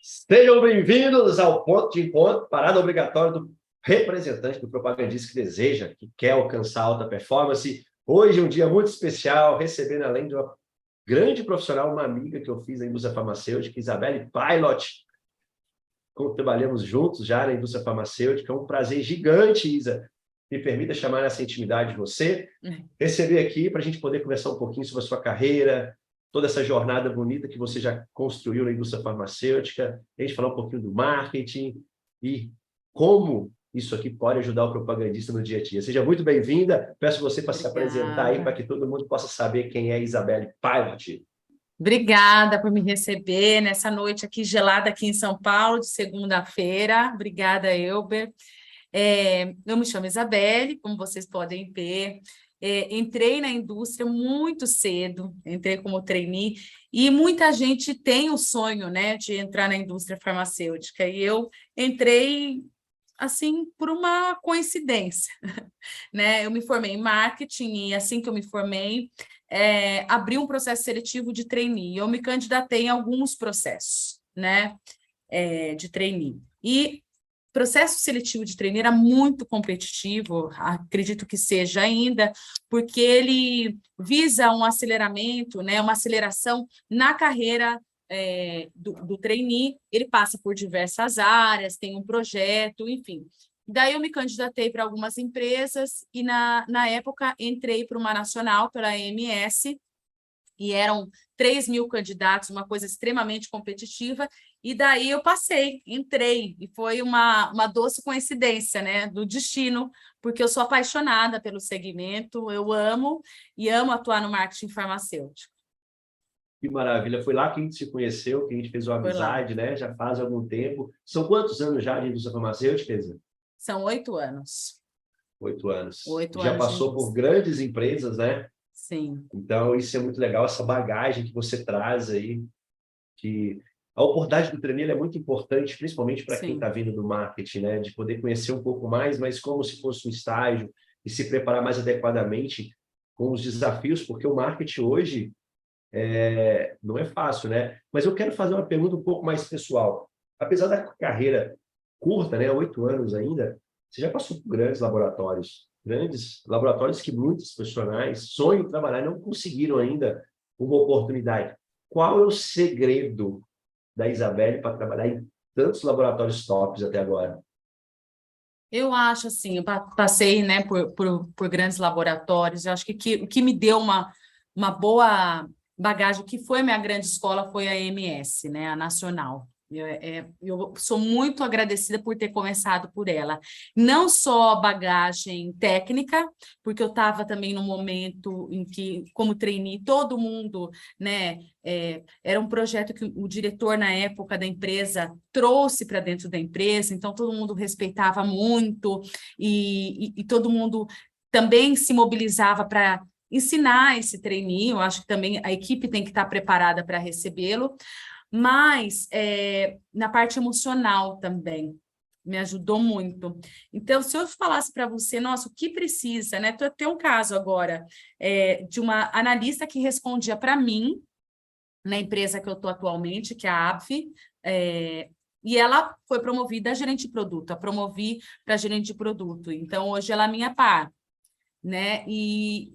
Sejam bem-vindos ao Ponto de Encontro, parada obrigatória do representante do propagandista que deseja, que quer alcançar alta performance. Hoje é um dia muito especial, recebendo, além de uma grande profissional, uma amiga que eu fiz na indústria farmacêutica, Isabelle Pilot. Trabalhamos juntos já na indústria farmacêutica. É um prazer gigante, Isa. Me permita chamar essa intimidade de você. Receber aqui para a gente poder conversar um pouquinho sobre a sua carreira, toda essa jornada bonita que você já construiu na indústria farmacêutica, a gente falar um pouquinho do marketing e como isso aqui pode ajudar o propagandista no dia a dia. Seja muito bem-vinda, peço você para se apresentar aí, para que todo mundo possa saber quem é Isabelle Pilot. Obrigada por me receber nessa noite aqui gelada aqui em São Paulo, de segunda-feira. Obrigada, Elber. Eu me chamo Isabelle, como vocês podem ver. Entrei na indústria muito cedo, entrei como trainee, e muita gente tem o sonho, né, de entrar na indústria farmacêutica, e eu entrei assim por uma coincidência, né? Eu me formei em marketing e assim que eu me formei, abri um processo seletivo de trainee. Eu me candidatei em alguns processos, né, de trainee. E processo seletivo de trainee era muito competitivo, acredito que seja ainda, porque ele visa um aceleramento, né, uma aceleração na carreira do trainee. Ele passa por diversas áreas, tem um projeto, enfim. Daí eu me candidatei para algumas empresas e, na época, entrei para uma nacional, pela AMS, e eram 3.000 candidatos, uma coisa extremamente competitiva, e daí eu passei, entrei, e foi uma doce coincidência, né, do destino, porque eu sou apaixonada pelo segmento, eu amo, e amo atuar no marketing farmacêutico. Que maravilha, foi lá que a gente se conheceu, que a gente fez uma amizade, né? Já faz algum tempo. São quantos anos já de indústria farmacêutica, Isa? São 8 anos. 8 anos. 8 Já anos de passou por indústria. grandes empresas, né? Sim. Então, isso é muito legal, essa bagagem que você traz aí, que a oportunidade do trainee é muito importante, principalmente para quem Sim. está vindo do marketing, né? De poder conhecer um pouco mais, mas como se fosse um estágio, e se preparar mais adequadamente com os desafios, porque o marketing hoje não é fácil, né? Mas eu quero fazer uma pergunta um pouco mais pessoal. Apesar da carreira curta, né? 8 anos ainda, você já passou por grandes laboratórios que muitos profissionais sonham trabalhar e não conseguiram ainda uma oportunidade. Qual é o segredo da Isabelle para trabalhar em tantos laboratórios tops até agora? Eu acho assim, eu passei, né, por grandes laboratórios. Eu acho que o que me deu uma boa bagagem, o que foi minha grande escola foi a MS, né, a Nacional. Eu sou muito agradecida por ter começado por ela. Não só bagagem técnica, porque eu estava também num momento em que, como trainee, todo mundo, né, era um projeto que o diretor, na época da empresa, trouxe para dentro da empresa, então todo mundo respeitava muito e todo mundo também se mobilizava para ensinar esse trainee. Eu acho que também a equipe tem que estar preparada para recebê-lo, mas na parte emocional também me ajudou muito. Então, se eu falasse para você, nossa, o que precisa, né? Tem um caso agora de uma analista que respondia para mim, na empresa que eu estou atualmente, que é a ABF, e ela foi promovida a gerente de produto, a promovi para gerente de produto. Então, hoje ela é minha par, né? E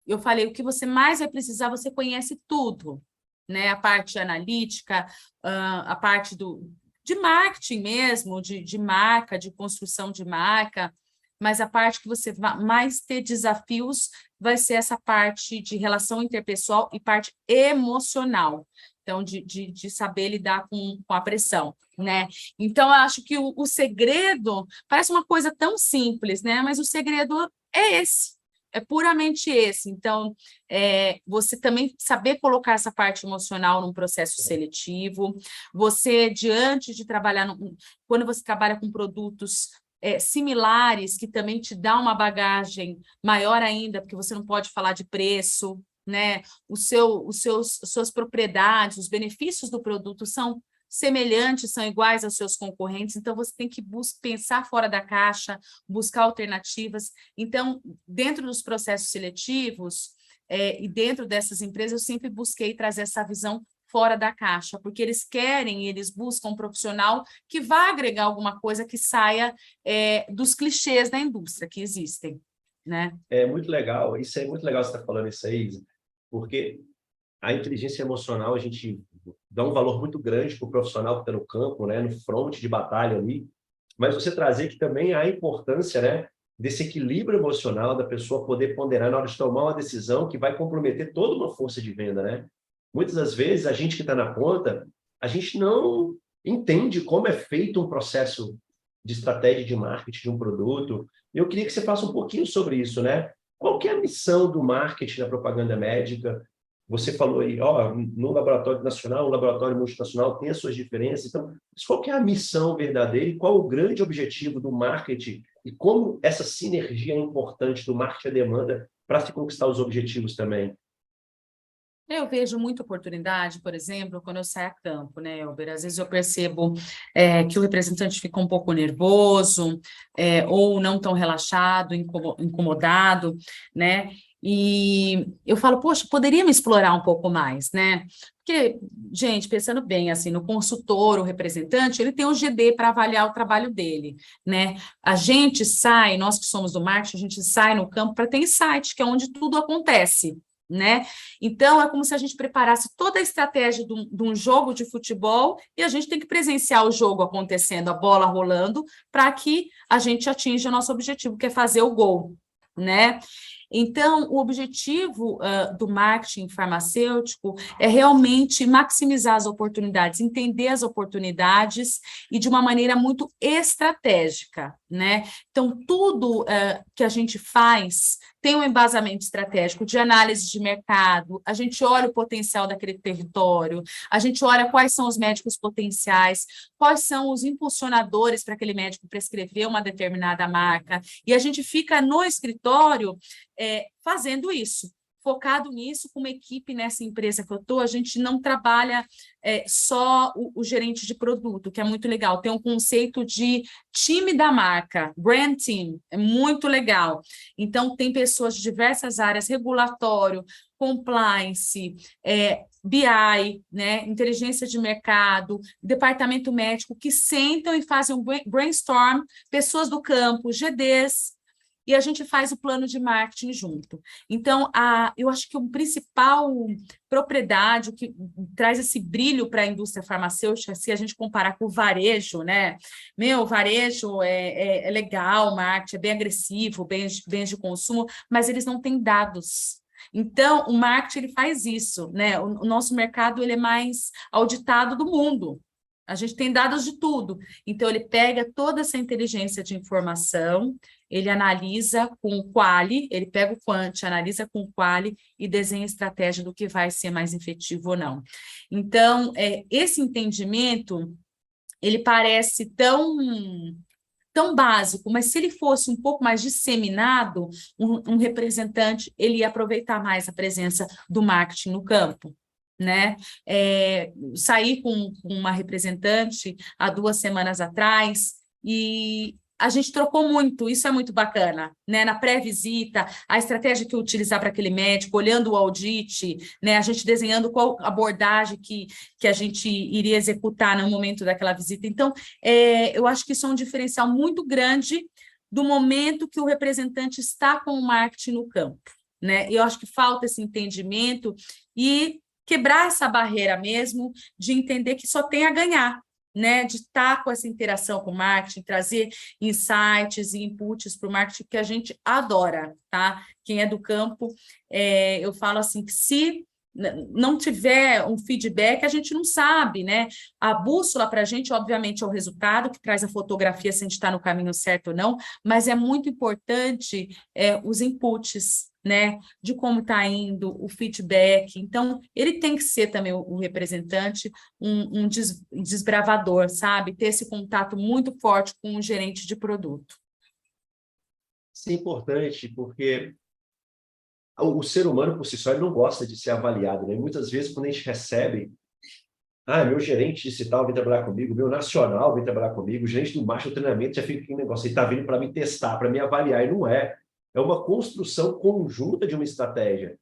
eu falei, o que você mais vai precisar, você conhece tudo, né? A parte analítica, a parte de marketing mesmo, de marca, de construção de marca, mas a parte que você vai mais ter desafios vai ser essa parte de relação interpessoal e parte emocional. Então, de saber lidar com a pressão, né? Então, eu acho que o segredo parece uma coisa tão simples, né? Mas o segredo é esse. É puramente esse. Então, você também saber colocar essa parte emocional num processo seletivo, você, diante de trabalhar, quando você trabalha com produtos similares, que também te dá uma bagagem maior ainda, porque você não pode falar de preço, né? Suas propriedades, os benefícios do produto são semelhantes, são iguais aos seus concorrentes, então você tem que pensar fora da caixa, buscar alternativas. Então, dentro dos processos seletivos e dentro dessas empresas, eu sempre busquei trazer essa visão fora da caixa, porque eles buscam um profissional que vá agregar alguma coisa que saia dos clichês da indústria que existem, né? É muito legal, isso é muito legal você estar falando isso aí, Isa, porque a inteligência emocional, a gente dá um valor muito grande para o profissional que está no campo, né, no front de batalha ali, mas você trazer que também há a importância, né, desse equilíbrio emocional da pessoa poder ponderar na hora de tomar uma decisão que vai comprometer toda uma força de venda, né? Muitas das vezes, a gente que está na ponta, a gente não entende como é feito um processo de estratégia de marketing de um produto. Eu queria que você faça um pouquinho sobre isso, né? Qual que é a missão do marketing na propaganda médica? Você falou aí, ó, no laboratório nacional, no laboratório multinacional tem as suas diferenças. Então, mas qual que é a missão verdadeira e qual o grande objetivo do marketing e como essa sinergia é importante do marketing à demanda para se conquistar os objetivos também? Eu vejo muita oportunidade, por exemplo, quando eu saio a campo, né, Elber? Às vezes eu percebo que o representante fica um pouco nervoso, ou não tão relaxado, incomodado, né? E eu falo, poxa, poderia me explorar um pouco mais, né? Porque, gente, pensando bem, assim, no consultor, o representante, ele tem um GD para avaliar o trabalho dele, né? A gente sai, nós que somos do marketing, a gente sai no campo para ter insight, que é onde tudo acontece, né? Então, é como se a gente preparasse toda a estratégia de um jogo de futebol e a gente tem que presenciar o jogo acontecendo, a bola rolando, para que a gente atinja o nosso objetivo, que é fazer o gol, né? Então, o objetivo do marketing farmacêutico é realmente maximizar as oportunidades, entender as oportunidades e de uma maneira muito estratégica, né? Então, tudo que a gente faz tem um embasamento estratégico de análise de mercado, a gente olha o potencial daquele território, a gente olha quais são os médicos potenciais, quais são os impulsionadores para aquele médico prescrever uma determinada marca, e a gente fica no escritório fazendo isso, focado nisso, com uma equipe nessa empresa que eu estou, a gente não trabalha só o gerente de produto, que é muito legal, tem um conceito de time da marca, brand team, é muito legal. Então, tem pessoas de diversas áreas, regulatório, compliance, BI, né, inteligência de mercado, departamento médico, que sentam e fazem um brainstorm, pessoas do campo, GDs, e a gente faz o plano de marketing junto. Então, eu acho que o principal propriedade, o que traz esse brilho para a indústria farmacêutica, se a gente comparar com o varejo, né? O varejo é legal, o marketing é bem agressivo, bens de consumo, mas eles não têm dados. Então, o marketing ele faz isso, né? O nosso mercado ele é mais auditado do mundo. A gente tem dados de tudo. Então, ele pega toda essa inteligência de informação, ele analisa com o quali, ele pega o quant, analisa com o quali e desenha a estratégia do que vai ser mais efetivo ou não. Então, esse entendimento, ele parece tão básico, mas se ele fosse um pouco mais disseminado, um representante, ele ia aproveitar mais a presença do marketing no campo, né? Saí com uma representante há 2 semanas atrás e a gente trocou muito, isso é muito bacana, né? Na pré-visita, a estratégia que utilizar para aquele médico, olhando o audit, né? A gente desenhando qual abordagem que a gente iria executar no momento daquela visita. Então, eu acho que isso é um diferencial muito grande do momento que o representante está com o marketing no campo, né? Eu acho que falta esse entendimento e quebrar essa barreira mesmo de entender que só tem a ganhar, né, de estar com essa interação com o marketing, trazer insights e inputs para o marketing que a gente adora, tá? Quem é do campo, eu falo assim, que se não tiver um feedback, a gente não sabe, né? A bússola para a gente, obviamente, é o resultado, que traz a fotografia se a gente está no caminho certo ou não, mas é muito importante os inputs, né? De como está indo, o feedback. Então, ele tem que ser também o representante, um desbravador, sabe? Ter esse contato muito forte com o gerente de produto. Isso é importante, porque o ser humano, por si só, ele não gosta de ser avaliado, né? Muitas vezes, quando a gente recebe, meu gerente disse tal vem trabalhar comigo, meu nacional vem trabalhar comigo, o gerente do marketing, o treinamento, já fica aquele negócio, ele está vindo para me testar, para me avaliar, e não é. É uma construção conjunta de uma estratégia.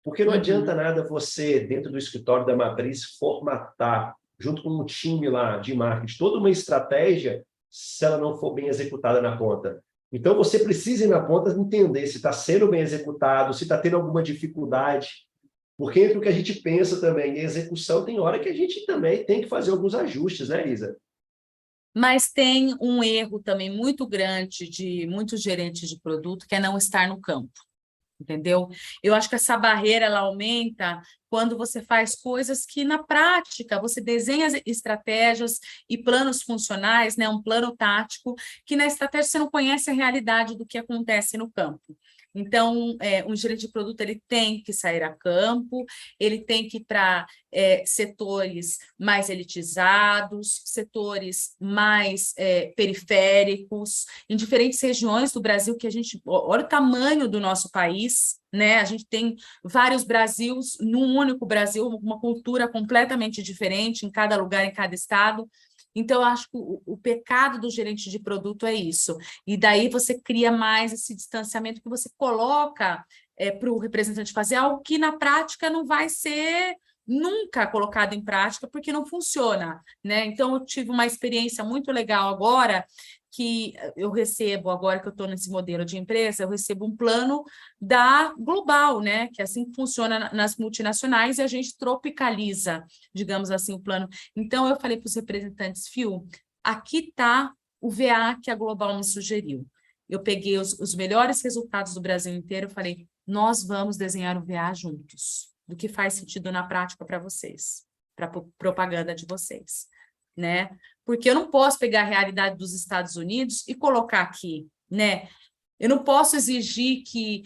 Porque não adianta nada você, dentro do escritório da matriz, formatar, junto com um time lá de marketing, toda uma estratégia, se ela não for bem executada na ponta. Então, você precisa ir na ponta entender se está sendo bem executado, se está tendo alguma dificuldade. Porque entre o que a gente pensa também e a execução, tem hora que a gente também tem que fazer alguns ajustes, né, Isa? Mas tem um erro também muito grande de muitos gerentes de produto, que é não estar no campo. Entendeu? Eu acho que essa barreira ela aumenta quando você faz coisas que na prática você desenha estratégias e planos funcionais, né? Um plano tático, que na estratégia você não conhece a realidade do que acontece no campo. Então, um gerente de produto ele tem que sair a campo, ele tem que ir para setores mais elitizados, setores mais periféricos, em diferentes regiões do Brasil, que a gente, olha o tamanho do nosso país, né? A gente tem vários Brasils num único Brasil, uma cultura completamente diferente em cada lugar, em cada estado. Então, eu acho que o pecado do gerente de produto é isso. E daí você cria mais esse distanciamento que você coloca para o representante fazer algo que na prática não vai ser nunca colocado em prática, porque não funciona, né? Então, eu tive uma experiência muito legal agora, que eu recebo, agora que eu estou nesse modelo de empresa, eu recebo um plano da Global, né? Que é assim que funciona nas multinacionais, e a gente tropicaliza, digamos assim, o plano. Então, eu falei para os representantes, Fio, aqui está o VA que a Global me sugeriu. Eu peguei os melhores resultados do Brasil inteiro e falei, nós vamos desenhar o VA juntos, do que faz sentido na prática para vocês, para a propaganda de vocês, né? Porque eu não posso pegar a realidade dos Estados Unidos e colocar aqui, né? Eu não posso exigir que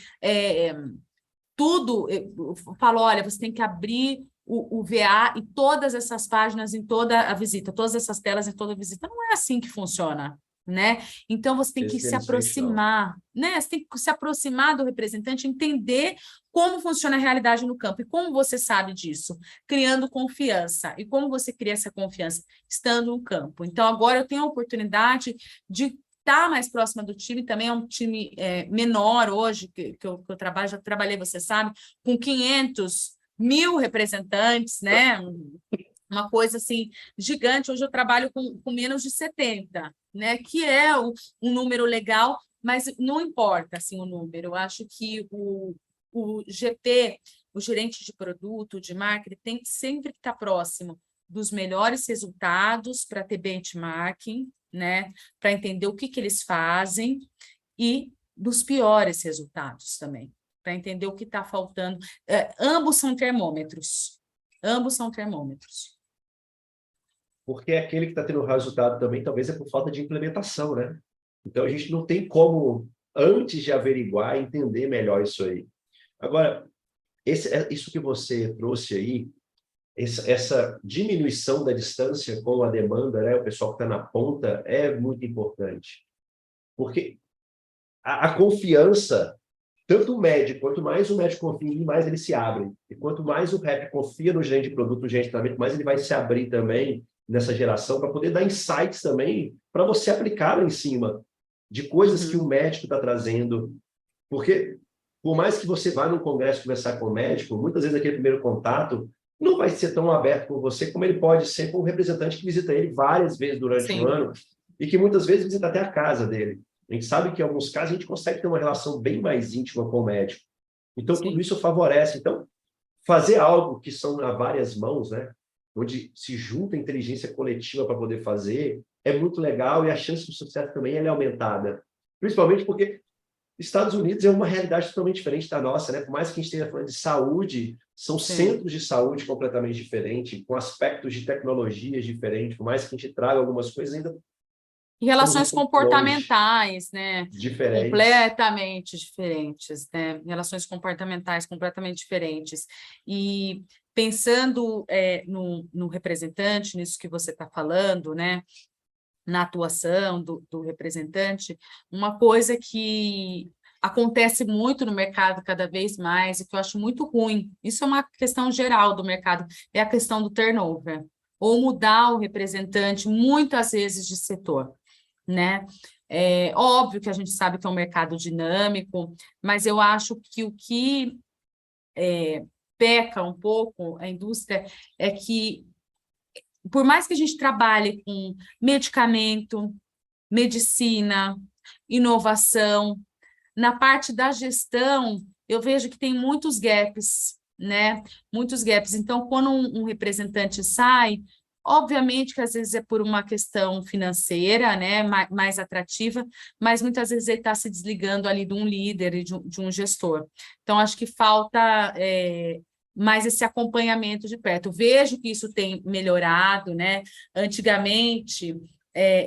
tudo, eu falo, olha, você tem que abrir o VA e todas essas páginas em toda a visita, todas essas telas em toda a visita. Não é assim que funciona, né? Então, você tem que se aproximar, né? Você tem que se aproximar do representante, entender como funciona a realidade no campo. E como você sabe disso? Criando confiança. E como você cria essa confiança? Estando no campo. Então, agora eu tenho a oportunidade de estar mais próxima do time, também é um time menor hoje, que eu trabalho, já trabalhei, você sabe, com 500.000 representantes, né? Uma coisa assim gigante. Hoje eu trabalho com menos de 70, né? Que é um número legal, mas não importa assim, o número. Eu acho que o GP, o gerente de produto, de marketing, tem que sempre estar próximo dos melhores resultados para ter benchmarking, né? Para entender o que eles fazem e dos piores resultados também, para entender o que está faltando. Ambos são termômetros. Ambos são termômetros. Porque aquele que está tendo resultado também, talvez é por falta de implementação, né? Então, a gente não tem como, antes de averiguar, entender melhor isso aí. Agora, isso que você trouxe aí, essa diminuição da distância com a demanda, né? O pessoal que está na ponta, é muito importante. Porque a confiança, tanto o médico, quanto mais o médico confia em mim, mais ele se abre. E quanto mais o rep confia no gerente de produto, no gerente de treinamento, mais ele vai se abrir também nessa geração para poder dar insights também para você aplicar lá em cima de coisas que o médico está trazendo. Porque, por mais que você vá num congresso conversar com o médico, muitas vezes aquele primeiro contato não vai ser tão aberto com você como ele pode ser com o representante que visita ele várias vezes durante o ano e que muitas vezes visita até a casa dele. A gente sabe que em alguns casos a gente consegue ter uma relação bem mais íntima com o médico. Então, tudo isso favorece. Então, fazer algo que são a várias mãos, né? Onde se junta a inteligência coletiva para poder fazer, é muito legal e a chance de sucesso também é aumentada. Principalmente porque Estados Unidos é uma realidade totalmente diferente da nossa, né? Por mais que a gente esteja falando de saúde, são centros de saúde completamente diferentes, com aspectos de tecnologias diferentes. Por mais que a gente traga algumas coisas, ainda E estamos um relações pouco longe, comportamentais, né? diferentes. Completamente diferentes, né? Relações comportamentais completamente diferentes. E pensando no representante, nisso que você está falando, né? Na atuação do representante, uma coisa que acontece muito no mercado cada vez mais e que eu acho muito ruim, isso é uma questão geral do mercado, é a questão do turnover, ou mudar o representante muitas vezes de setor, né? É óbvio que a gente sabe que é um mercado dinâmico, mas eu acho que o que peca um pouco, a indústria, é que, por mais que a gente trabalhe com medicamento, medicina, inovação, na parte da gestão, eu vejo que tem muitos gaps, né? Muitos gaps. Então, quando um representante sai, obviamente que às vezes é por uma questão financeira, né? Mais atrativa, mas muitas vezes ele está se desligando ali de um líder e de um gestor. Então, acho que falta mais esse acompanhamento de perto. Vejo que isso tem melhorado, né? Antigamente,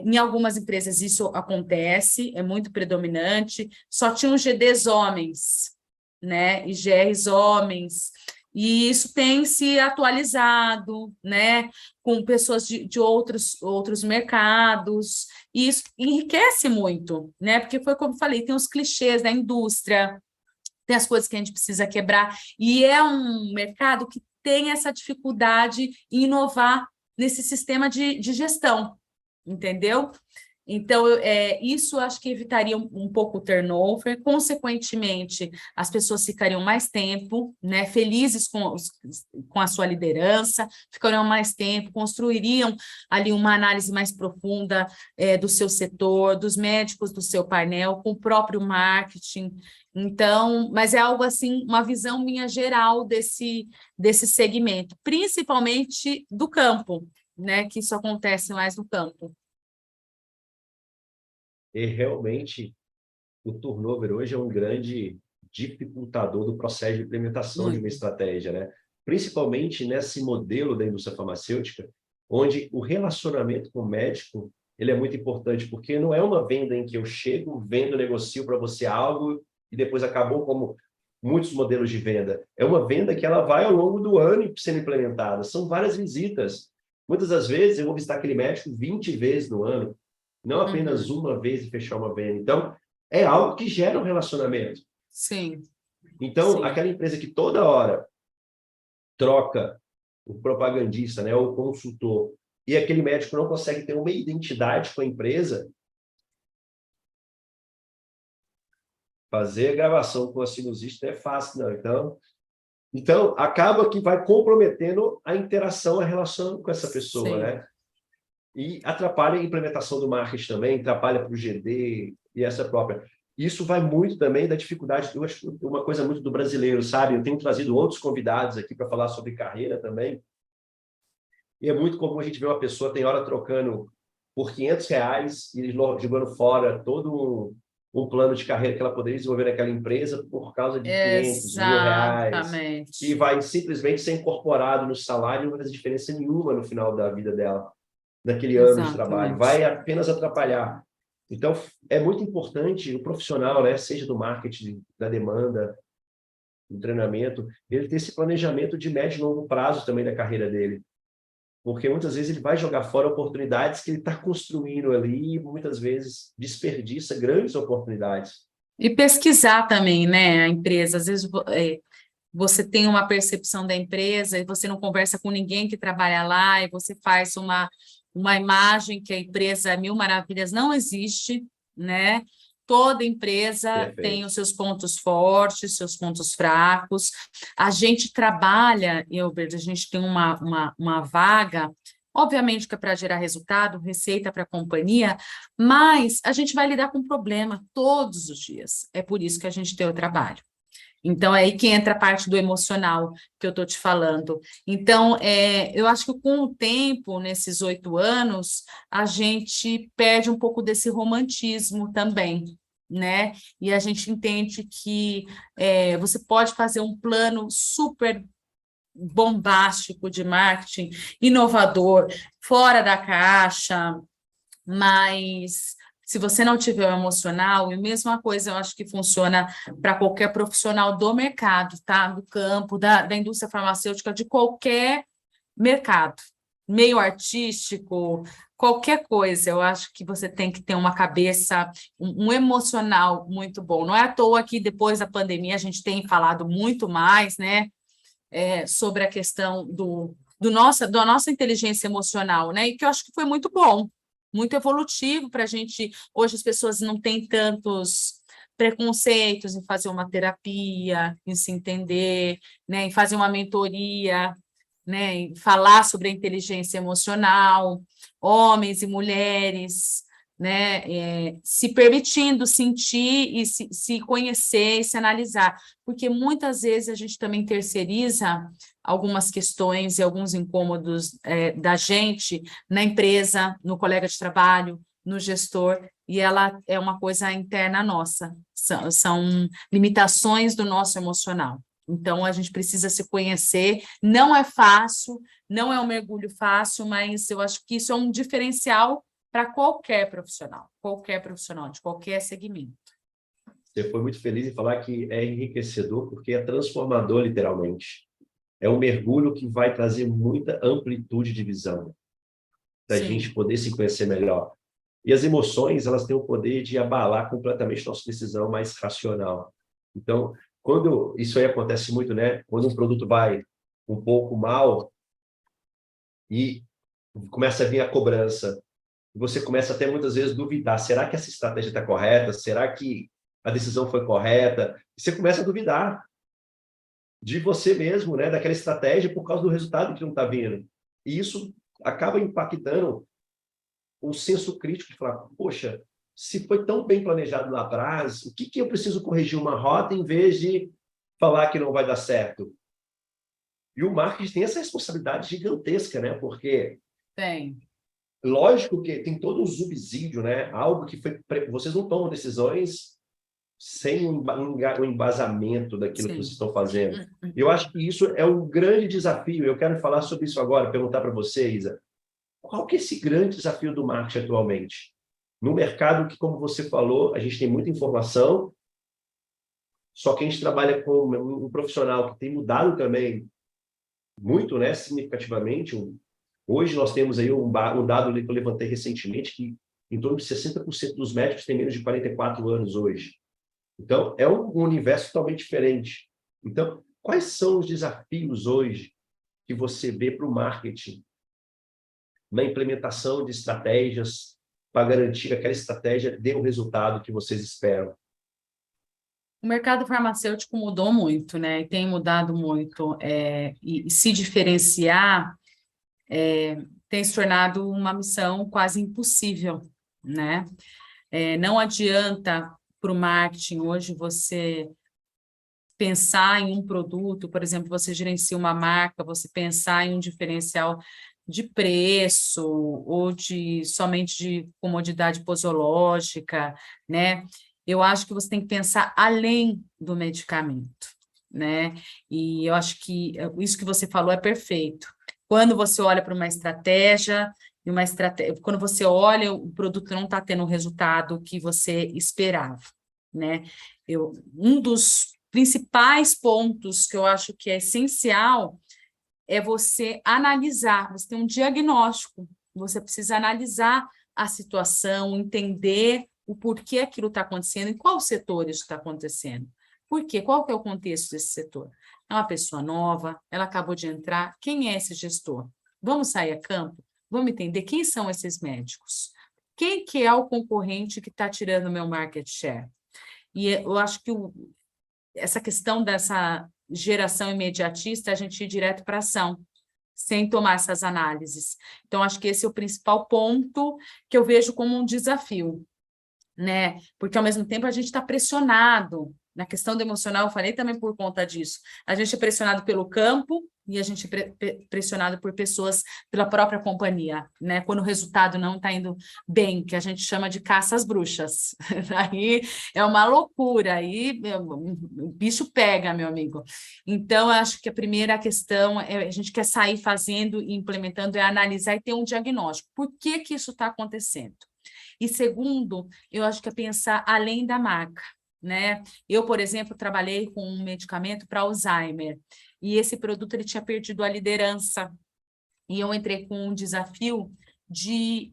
em algumas empresas isso acontece, é muito predominante, só tinham GDs homens, né? E GRs homens, e isso tem se atualizado, né? Com pessoas de outros mercados, e isso enriquece muito, né? Porque foi como eu falei, tem os clichês da indústria, tem as coisas que a gente precisa quebrar, e é um mercado que tem essa dificuldade em inovar nesse sistema de gestão, entendeu? Então, isso acho que evitaria um pouco o turnover, consequentemente, as pessoas ficariam mais tempo, né, felizes com a sua liderança, ficariam mais tempo, construiriam ali uma análise mais profunda do seu setor, dos médicos do seu painel, com o próprio marketing. Então, mas é algo assim, uma visão minha geral desse segmento, principalmente do campo, né, que isso acontece mais no campo. E realmente o turnover hoje é um grande dificultador do processo de implementação de uma Muito. estratégia, né? Principalmente nesse modelo da indústria farmacêutica, onde o relacionamento com o médico ele é muito importante, porque não é uma venda em que eu chego, vendo, negocio para você algo e depois acabou, como muitos modelos de venda. É uma venda que ela vai ao longo do ano sendo implementada. São várias visitas. Muitas das vezes eu vou visitar aquele médico 20 vezes no ano, não apenas Uhum. uma vez e fechar uma venda. Então, é algo que gera um relacionamento. Sim, Então, sim. aquela empresa que toda hora troca o propagandista, né, o consultor, e aquele médico não consegue ter uma identidade com a empresa, fazer gravação com a sinusite não é fácil, não. Então, acaba que vai comprometendo a interação, a relação com essa pessoa, Sim. né? E atrapalha a implementação do marketing também, atrapalha para o GD e essa própria. Isso vai muito também da dificuldade, eu acho uma coisa muito do brasileiro, sabe? Eu tenho trazido outros convidados aqui para falar sobre carreira também, e é muito comum a gente ver uma pessoa, tem hora trocando por R$ 500 e jogando fora todo um plano de carreira que ela poderia desenvolver naquela empresa por causa de 500 mil reais, e Exatamente. vai simplesmente ser incorporado no salário e não faz diferença nenhuma no final da vida dela, naquele ano de trabalho, Exatamente. vai apenas atrapalhar. Então, é muito importante o profissional, né, seja do marketing, da demanda, do treinamento, ele ter esse planejamento de médio e longo prazo também da carreira dele. Porque muitas vezes ele vai jogar fora oportunidades que ele está construindo ali e muitas vezes desperdiça grandes oportunidades. E pesquisar também, né, a empresa. Às vezes você tem uma percepção da empresa e você não conversa com ninguém que trabalha lá e você faz uma imagem que a empresa Mil Maravilhas não existe, né? Toda empresa tem Perfeito. os seus pontos fortes, seus pontos fracos. A gente trabalha, Elber, a gente tem uma vaga, obviamente que é para gerar resultado, receita para a companhia, mas a gente vai lidar com problema todos os dias. É por isso que a gente tem o trabalho. Então, é aí que entra a parte do emocional que eu estou te falando. Então, eu acho que com o tempo, nesses 8 anos, a gente perde um pouco desse romantismo também, né? E a gente entende que você pode fazer um plano super bombástico de marketing, inovador, fora da caixa, mas se você não tiver o emocional, e mesma coisa eu acho que funciona para qualquer profissional do mercado, tá? Do campo, da indústria farmacêutica, de qualquer mercado, meio artístico, qualquer coisa, eu acho que você tem que ter uma cabeça, um emocional muito bom. Não é à toa que depois da pandemia a gente tem falado muito mais, né? Sobre a questão da nossa inteligência emocional, né? E que eu acho que foi muito bom, muito evolutivo para a gente. Hoje as pessoas não têm preconceitos em fazer uma terapia, em se entender, né, em fazer uma mentoria, né, em falar sobre a inteligência emocional, homens e mulheres, né, se permitindo sentir e se conhecer e se analisar, porque muitas vezes a gente também terceiriza algumas questões e alguns incômodos da gente na empresa, no colega de trabalho, no gestor, e ela é uma coisa interna nossa, são limitações do nosso emocional. Então, a gente precisa se conhecer, não é fácil, não é um mergulho fácil, mas eu acho que isso é um diferencial para qualquer profissional de qualquer segmento. Você foi muito feliz em falar que é enriquecedor, porque é transformador, literalmente. É um mergulho que vai trazer muita amplitude de visão, da gente poder se conhecer melhor. E as emoções, elas têm o poder de abalar completamente nossa decisão mais racional. Então, quando isso aí acontece muito, né? Quando um produto vai um pouco mal e começa a vir a cobrança, você começa até muitas vezes duvidar, será que essa estratégia está correta? Será que a decisão foi correta? E você começa a duvidar de você mesmo, né? Daquela estratégia por causa do resultado que não está vindo. E isso acaba impactando o senso crítico de falar, poxa, se foi tão bem planejado lá atrás, o que eu preciso corrigir uma rota em vez de falar que não vai dar certo? E o marketing tem essa responsabilidade gigantesca, né? Porque lógico que tem todo um subsídio, né? Algo que foi vocês não tomam decisões sem um embasamento daquilo que vocês estão fazendo. Eu acho que isso é um grande desafio. Eu quero falar sobre isso agora, perguntar para você, Isa, qual que é esse grande desafio do marketing atualmente? No mercado que, como você falou, a gente tem muita informação, só que a gente trabalha com um profissional que tem mudado também muito, né, significativamente. Hoje nós temos aí um dado que eu levantei recentemente, que em torno de 60% dos médicos têm menos de 44 anos hoje. Então, é um universo totalmente diferente. Então, quais são os desafios hoje que você vê para o marketing na implementação de estratégias para garantir que aquela estratégia dê o resultado que vocês esperam? O mercado farmacêutico mudou muito, né? E tem mudado muito. E se diferenciar tem se tornado uma missão quase impossível, né? Não adianta para o marketing hoje você pensar em um produto, por exemplo, você gerencia uma marca, você pensar em um diferencial de preço ou somente de comodidade posológica, né? Eu acho que você tem que pensar além do medicamento, né? E eu acho que isso que você falou é perfeito. Quando você olha para uma estratégia, quando você olha, o produto não está tendo o resultado que você esperava, né? Um dos principais pontos que eu acho que é essencial é você analisar, você tem um diagnóstico, você precisa analisar a situação, entender o porquê aquilo está acontecendo e qual setor isso está acontecendo. Por quê? Qual que é o contexto desse setor? É uma pessoa nova, ela acabou de entrar, quem é esse gestor? Vamos sair a campo? Vamos entender quem são esses médicos? Quem que é o concorrente que está tirando o meu market share? E eu acho que essa questão dessa geração imediatista, a gente ir direto para a ação, sem tomar essas análises. Então, acho que esse é o principal ponto que eu vejo como um desafio, né? Porque, ao mesmo tempo, a gente está pressionado. Na questão do emocional, eu falei também por conta disso. A gente é pressionado pelo campo e a gente é pressionado por pessoas, pela própria companhia, né? Quando o resultado não está indo bem, que a gente chama de caça às bruxas. Aí é uma loucura, aí o bicho pega, meu amigo. Então, eu acho que a primeira questão a gente quer sair fazendo e implementando, é analisar e ter um diagnóstico. Por que que isso está acontecendo? E segundo, eu acho que é pensar além da marca, né? Eu, por exemplo, trabalhei com um medicamento para Alzheimer, e esse produto ele tinha perdido a liderança, e eu entrei com um desafio de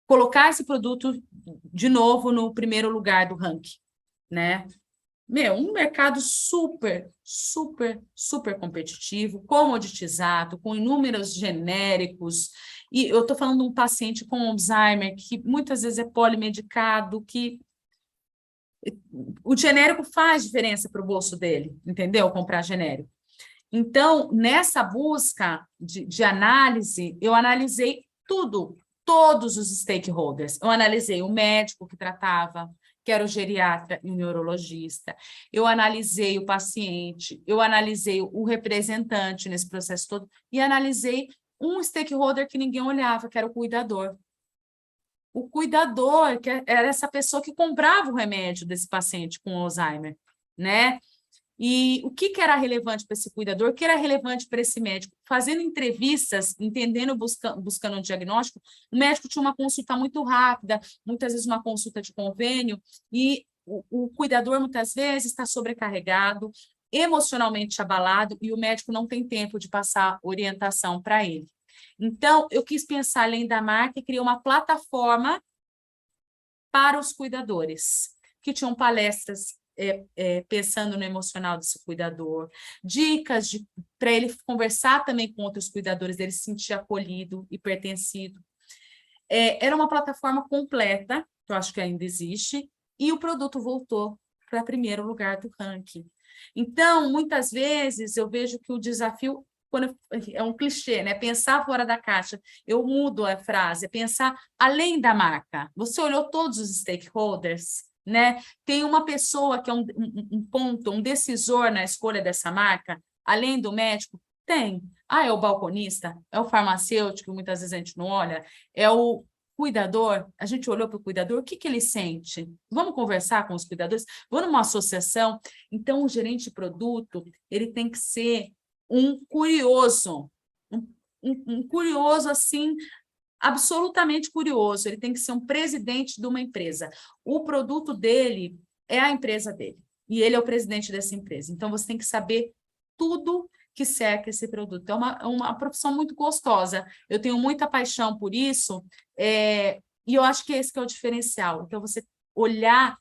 colocar esse produto de novo no primeiro lugar do ranking, né? Um mercado super, super, super competitivo, comoditizado, com inúmeros genéricos. E eu estou falando de um paciente com Alzheimer, que muitas vezes é polimedicado, que O genérico faz diferença para o bolso dele, entendeu? Comprar genérico. Então, nessa busca de análise, eu analisei tudo, todos os stakeholders. Eu analisei o médico que tratava, que era o geriatra e o neurologista. Eu analisei o paciente, eu analisei o representante nesse processo todo e analisei um stakeholder que ninguém olhava, que era o cuidador. O cuidador, que era essa pessoa que comprava o remédio desse paciente com Alzheimer, né? E o que era relevante para esse cuidador, o que era relevante para esse médico? Fazendo entrevistas, entendendo, buscando um diagnóstico, o médico tinha uma consulta muito rápida, muitas vezes uma consulta de convênio, e o cuidador, muitas vezes, está sobrecarregado, emocionalmente abalado, e o médico não tem tempo de passar orientação para ele. Então, eu quis pensar além da marca e criei uma plataforma para os cuidadores, que tinham palestras pensando no emocional desse cuidador, dicas para ele conversar também com outros cuidadores, ele se sentir acolhido e pertencido. Era uma plataforma completa, que eu acho que ainda existe, e o produto voltou para primeiro lugar do ranking. Então, muitas vezes, eu vejo que o desafio é um clichê, né? Pensar fora da caixa. Eu mudo a frase, é pensar além da marca. Você olhou todos os stakeholders, né? Tem uma pessoa que é um ponto, um decisor na escolha dessa marca, além do médico? Tem. Ah, é o balconista? É o farmacêutico, que muitas vezes a gente não olha? É o cuidador? A gente olhou para o cuidador, o que ele sente? Vamos conversar com os cuidadores? Vamos numa associação? Então, o gerente de produto, ele tem que ser um curioso, um curioso, assim, absolutamente curioso. Ele tem que ser um presidente de uma empresa. O produto dele é a empresa dele, e ele é o presidente dessa empresa. Então, você tem que saber tudo que cerca esse produto. É uma profissão muito gostosa. Eu tenho muita paixão por isso, e eu acho que esse que é o diferencial. Então, você olhar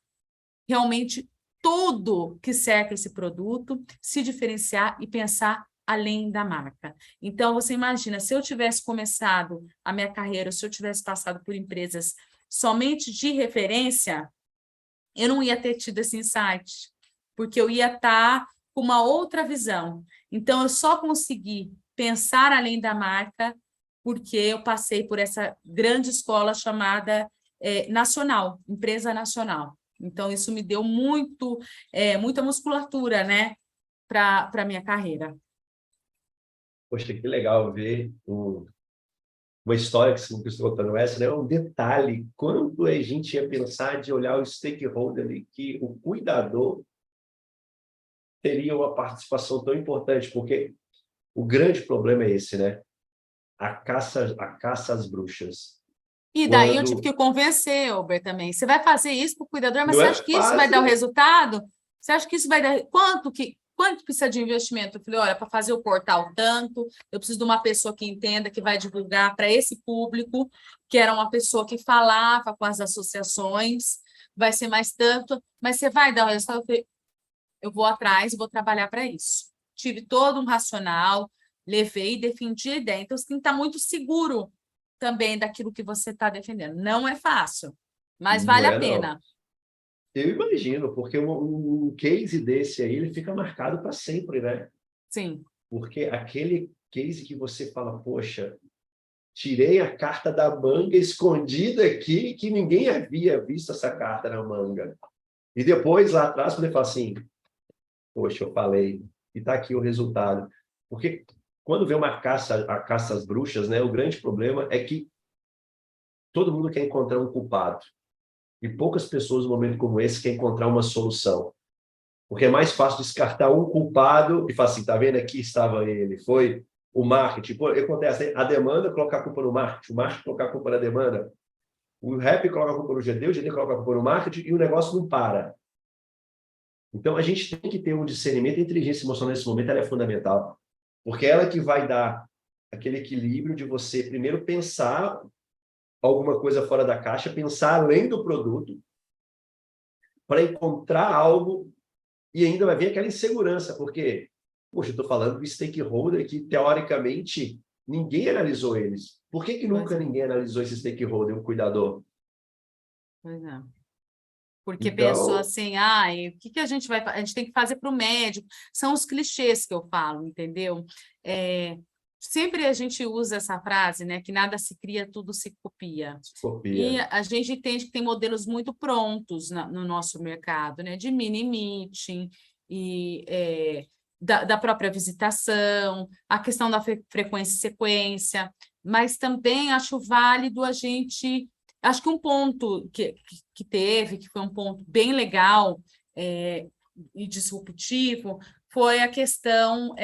realmente tudo que cerca esse produto, se diferenciar e pensar além da marca. Então, você imagina, se eu tivesse começado a minha carreira, se eu tivesse passado por empresas somente de referência, eu não ia ter tido esse insight, porque eu ia estar com uma outra visão. Então, eu só consegui pensar além da marca porque eu passei por essa grande escola chamada nacional, empresa nacional. Então, isso me deu muita musculatura, né, para a minha carreira. Poxa, que legal ver uma história que você está contando essa, né? Um detalhe, quando a gente ia pensar de olhar o stakeholder ali, que o cuidador teria uma participação tão importante, porque o grande problema é esse, né? A caça às bruxas. E daí eu tive que convencer, Elber, também. Você vai fazer isso para o cuidador, mas Não você é acha que isso vai dar o fácil. resultado? Você acha que isso vai dar... Quanto precisa de investimento? Eu falei, olha, para fazer o portal tanto, eu preciso de uma pessoa que entenda, que vai divulgar para esse público, que era uma pessoa que falava com as associações, vai ser mais tanto, mas você vai dar o resultado? Eu falei, eu vou atrás e vou trabalhar para isso. Tive todo um racional, levei e defendi a ideia. Então, você tem que estar muito seguro também daquilo que você está defendendo. Não é fácil, mas Não vale a é, não. pena. Eu imagino, porque um case desse aí, ele fica marcado para sempre, né? Sim. Porque aquele case que você fala, poxa, tirei a carta da manga escondida aqui, que ninguém havia visto essa carta na manga. E depois, lá atrás, poder falar assim, poxa, eu falei, e está aqui o resultado. Porque quando vem a caça às bruxas, né, o grande problema é que todo mundo quer encontrar um culpado. E poucas pessoas, num momento como esse, querem encontrar uma solução. Porque é mais fácil descartar um culpado e falar assim, tá vendo, aqui estava ele, foi o marketing. Pô, acontece, a demanda colocar a culpa no marketing, o marketing colocar a culpa na demanda, o rap coloca a culpa no GD, o GD coloca a culpa no marketing e o negócio não para. Então, a gente tem que ter um discernimento, a inteligência emocional nesse momento ela é fundamental, porque ela que vai dar aquele equilíbrio de você primeiro pensar alguma coisa fora da caixa, pensar além do produto, para encontrar algo e ainda vai vir aquela insegurança, porque, poxa, eu estou falando do stakeholder que, teoricamente, ninguém analisou eles. Por que Pois nunca é, ninguém analisou esse stakeholder, o cuidador? pois é. Porque pensou Então, assim, o que que a gente vai... A gente tem que fazer para o médico. São os clichês que eu falo, entendeu? Sempre a gente usa essa frase, né? Que nada se cria, tudo se copia. E copia. a gente entende que tem modelos muito prontos no nosso mercado, né? De mini meeting e da própria visitação, a questão da frequência e sequência, mas também acho válido a gente... Acho que um ponto que teve, que foi um ponto bem legal e disruptivo, foi a questão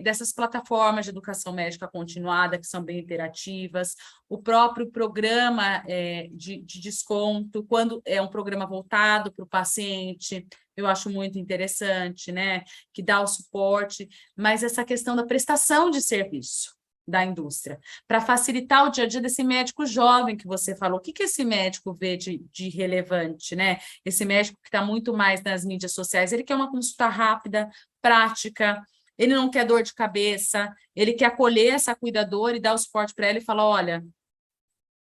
dessas plataformas de educação médica continuada, que são bem interativas, o próprio programa de desconto, quando é um programa voltado para o paciente, eu acho muito interessante, né? Que dá o suporte, mas essa questão da prestação de serviço da indústria, para facilitar o dia a dia desse médico jovem que você falou. O que que esse médico vê de relevante, né? Esse médico que está muito mais nas mídias sociais, ele quer uma consulta rápida, prática, ele não quer dor de cabeça, ele quer acolher essa cuidadora e dar o suporte para ela e falar, olha,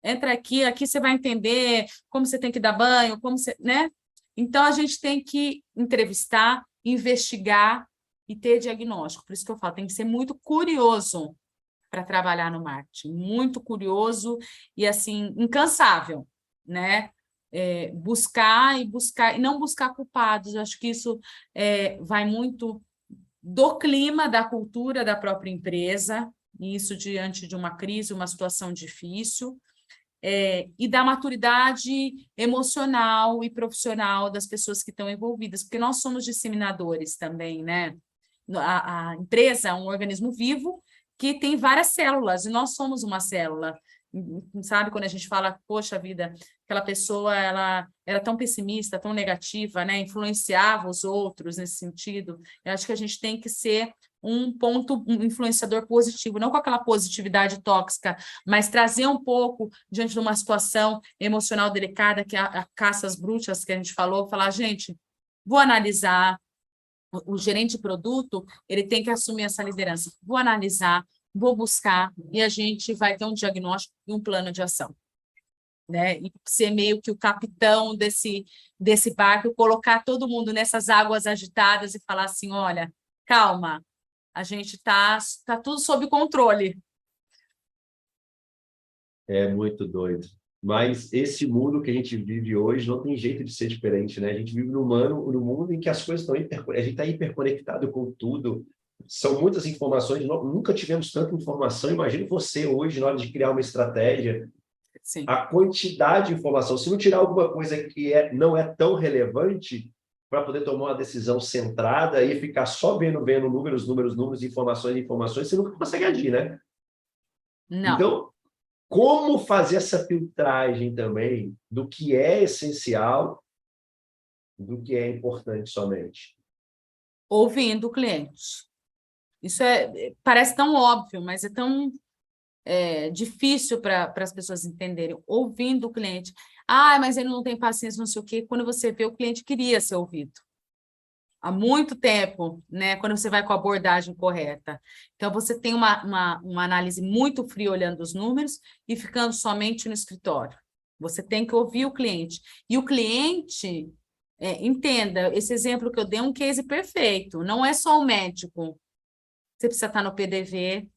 entra aqui você vai entender como você tem que dar banho, como você, né? Então, a gente tem que entrevistar, investigar e ter diagnóstico. Por isso que eu falo, tem que ser muito curioso para trabalhar no marketing, muito curioso e, assim, incansável, né? Buscar e não buscar culpados. Eu acho que isso vai muito do clima, da cultura da própria empresa, e isso diante de uma crise, uma situação difícil, e da maturidade emocional e profissional das pessoas que estão envolvidas, porque nós somos disseminadores também, né? A empresa é um organismo vivo que tem várias células, e nós somos uma célula. Sabe, quando a gente fala, poxa vida, aquela pessoa ela era tão pessimista, tão negativa, né? Influenciava os outros nesse sentido. Eu acho que a gente tem que ser um influenciador positivo, não com aquela positividade tóxica, mas trazer um pouco diante de uma situação emocional delicada, que é a caça às bruxas que a gente falou, falar, gente, vou analisar, o gerente de produto, ele tem que assumir essa liderança. Vou analisar, vou buscar, e a gente vai ter um diagnóstico e um plano de ação, né? E ser meio que o capitão desse barco, colocar todo mundo nessas águas agitadas e falar assim, olha, calma, a gente tá tudo sob controle. É muito doido. Mas esse mundo que a gente vive hoje não tem jeito de ser diferente, né? A gente vive num mundo em que as coisas estão a gente está hiperconectado com tudo. São muitas informações, nunca tivemos tanta informação. Imagine você hoje, na hora de criar uma estratégia, Sim. a quantidade de informação. Se não tirar alguma coisa que não é tão relevante para poder tomar uma decisão centrada e ficar só vendo números, informações, você nunca consegue agir, né? Não. Então, como fazer essa filtragem também do que é essencial, do que é importante somente? Ouvindo o cliente. Isso parece tão óbvio, mas é tão difícil para as pessoas entenderem. Ouvindo o cliente. Mas ele não tem paciência, não sei o quê. Quando você vê, o cliente queria ser ouvido. Há muito tempo, né? Quando você vai com a abordagem correta. Então, você tem uma análise muito fria olhando os números e ficando somente no escritório. Você tem que ouvir o cliente. E o cliente, entenda, esse exemplo que eu dei é um case perfeito. Não é só o médico. Você precisa estar no PDV,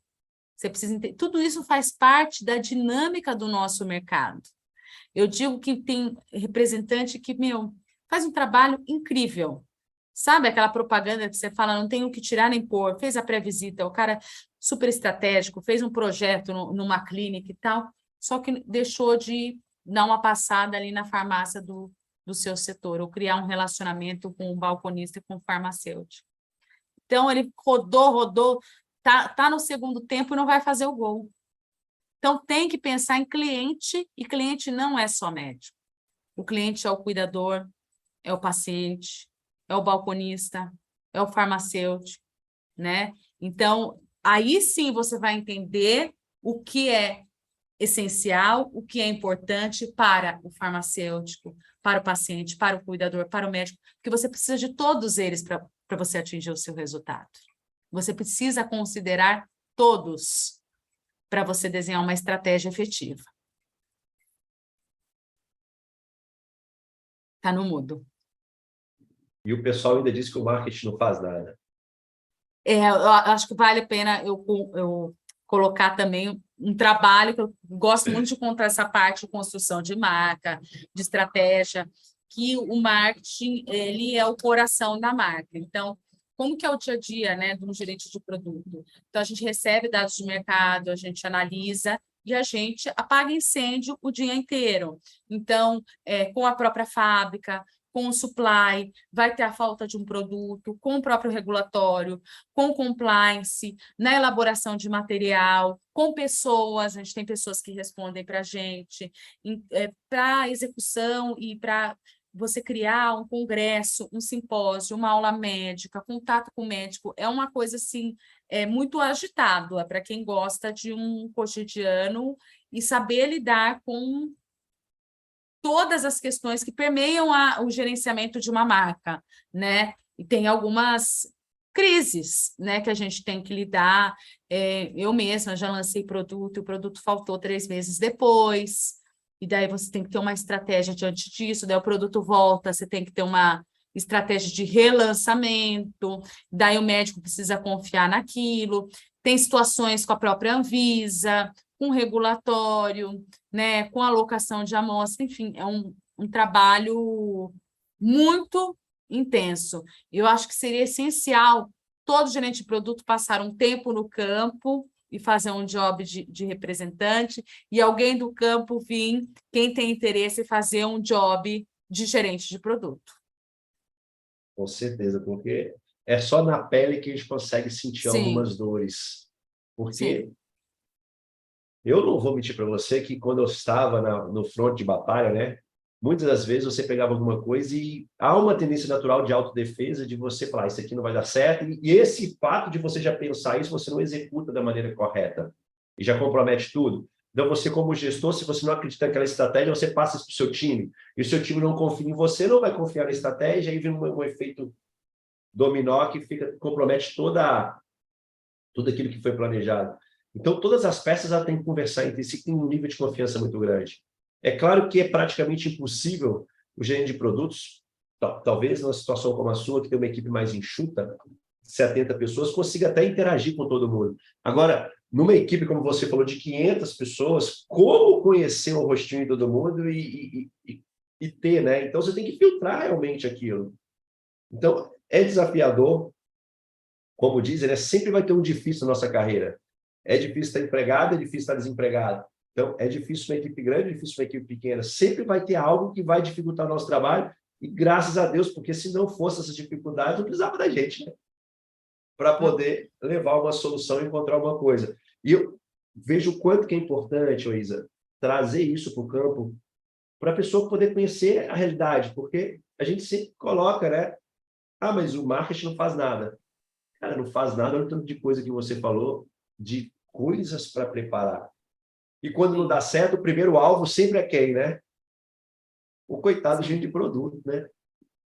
você precisa entender. Tudo isso faz parte da dinâmica do nosso mercado. Eu digo que tem representante que, faz um trabalho incrível. Sabe aquela propaganda que você fala, não tem o que tirar nem pôr, fez a pré-visita, o cara super estratégico, fez um projeto numa clínica e tal, só que deixou de dar uma passada ali na farmácia do seu setor, ou criar um relacionamento com o balconista e com o farmacêutico. Então, ele rodou, tá no segundo tempo e não vai fazer o gol. Então, tem que pensar em cliente, e cliente não é só médico. O cliente é o cuidador, é o paciente, é o balconista, é o farmacêutico, né? Então, aí sim você vai entender o que é essencial, o que é importante para o farmacêutico, para o paciente, para o cuidador, para o médico, porque você precisa de todos eles para você atingir o seu resultado. Você precisa considerar todos para você desenhar uma estratégia efetiva. Está no mudo. E o pessoal ainda diz que o marketing não faz nada. Eu acho que vale a pena eu colocar também um trabalho que eu gosto muito de contar essa parte de construção de marca, de estratégia, que o marketing ele é o coração da marca. Então, como que é o dia a dia, né, de um gerente de produto? Então, a gente recebe dados de mercado, a gente analisa e a gente apaga incêndio o dia inteiro. Então, com a própria fábrica, com o supply, vai ter a falta de um produto, com o próprio regulatório, com compliance, na elaboração de material, com pessoas, a gente tem pessoas que respondem para a gente, para execução e para você criar um congresso, um simpósio, uma aula médica, contato com o médico, é uma coisa assim, muito agitado, para quem gosta de um cotidiano e saber lidar com todas as questões que permeiam o gerenciamento de uma marca, né? E tem algumas crises, né, que a gente tem que lidar. Eu mesma já lancei produto, e o produto faltou 3 meses depois, e daí você tem que ter uma estratégia diante disso, daí o produto volta, você tem que ter uma estratégia de relançamento, daí o médico precisa confiar naquilo. Tem situações com a própria Anvisa, com regulatório, né, com alocação de amostra, enfim, é um trabalho muito intenso. Eu acho que seria essencial todo gerente de produto passar um tempo no campo e fazer um job de representante, e alguém do campo vir, quem tem interesse, fazer um job de gerente de produto. Com certeza, porque é só na pele que a gente consegue sentir Sim, algumas dores. sim. Porque eu não vou mentir para você que quando eu estava no front de batalha, né, muitas das vezes você pegava alguma coisa e há uma tendência natural de autodefesa, de você falar, isso aqui não vai dar certo, e esse fato de você já pensar isso, você não executa da maneira correta, e já compromete tudo. Então, você como gestor, se você não acredita naquela estratégia, você passa isso para o seu time, e o seu time não confia em você, não vai confiar na estratégia, aí vem um efeito dominó que compromete tudo aquilo que foi planejado. Então, todas as peças ela têm que conversar entre si, tem um nível de confiança muito grande. É claro que é praticamente impossível o gerente de produtos, talvez numa situação como a sua, que tem uma equipe mais enxuta, 70 pessoas, consiga até interagir com todo mundo. Agora, numa equipe, como você falou, de 500 pessoas, como conhecer o rostinho de todo mundo e ter, né? Então, você tem que filtrar realmente aquilo. Então, é desafiador, como dizem, né? Sempre vai ter um difícil na nossa carreira. É difícil estar empregado, é difícil estar desempregado. Então, é difícil uma equipe grande, é difícil uma equipe pequena. Sempre vai ter algo que vai dificultar o nosso trabalho, e graças a Deus, porque se não fosse essas dificuldades, não precisava da gente, né? Para poder levar uma solução e encontrar uma coisa. E eu vejo o quanto que é importante, Isa, trazer isso para o campo, para a pessoa poder conhecer a realidade, porque a gente sempre coloca, né? Ah, mas o marketing não faz nada. Cara, não faz nada, olha o tanto de coisa que você falou, de coisas para preparar. E quando não dá certo, o primeiro alvo sempre é quem, né? O coitado gente de produto, né?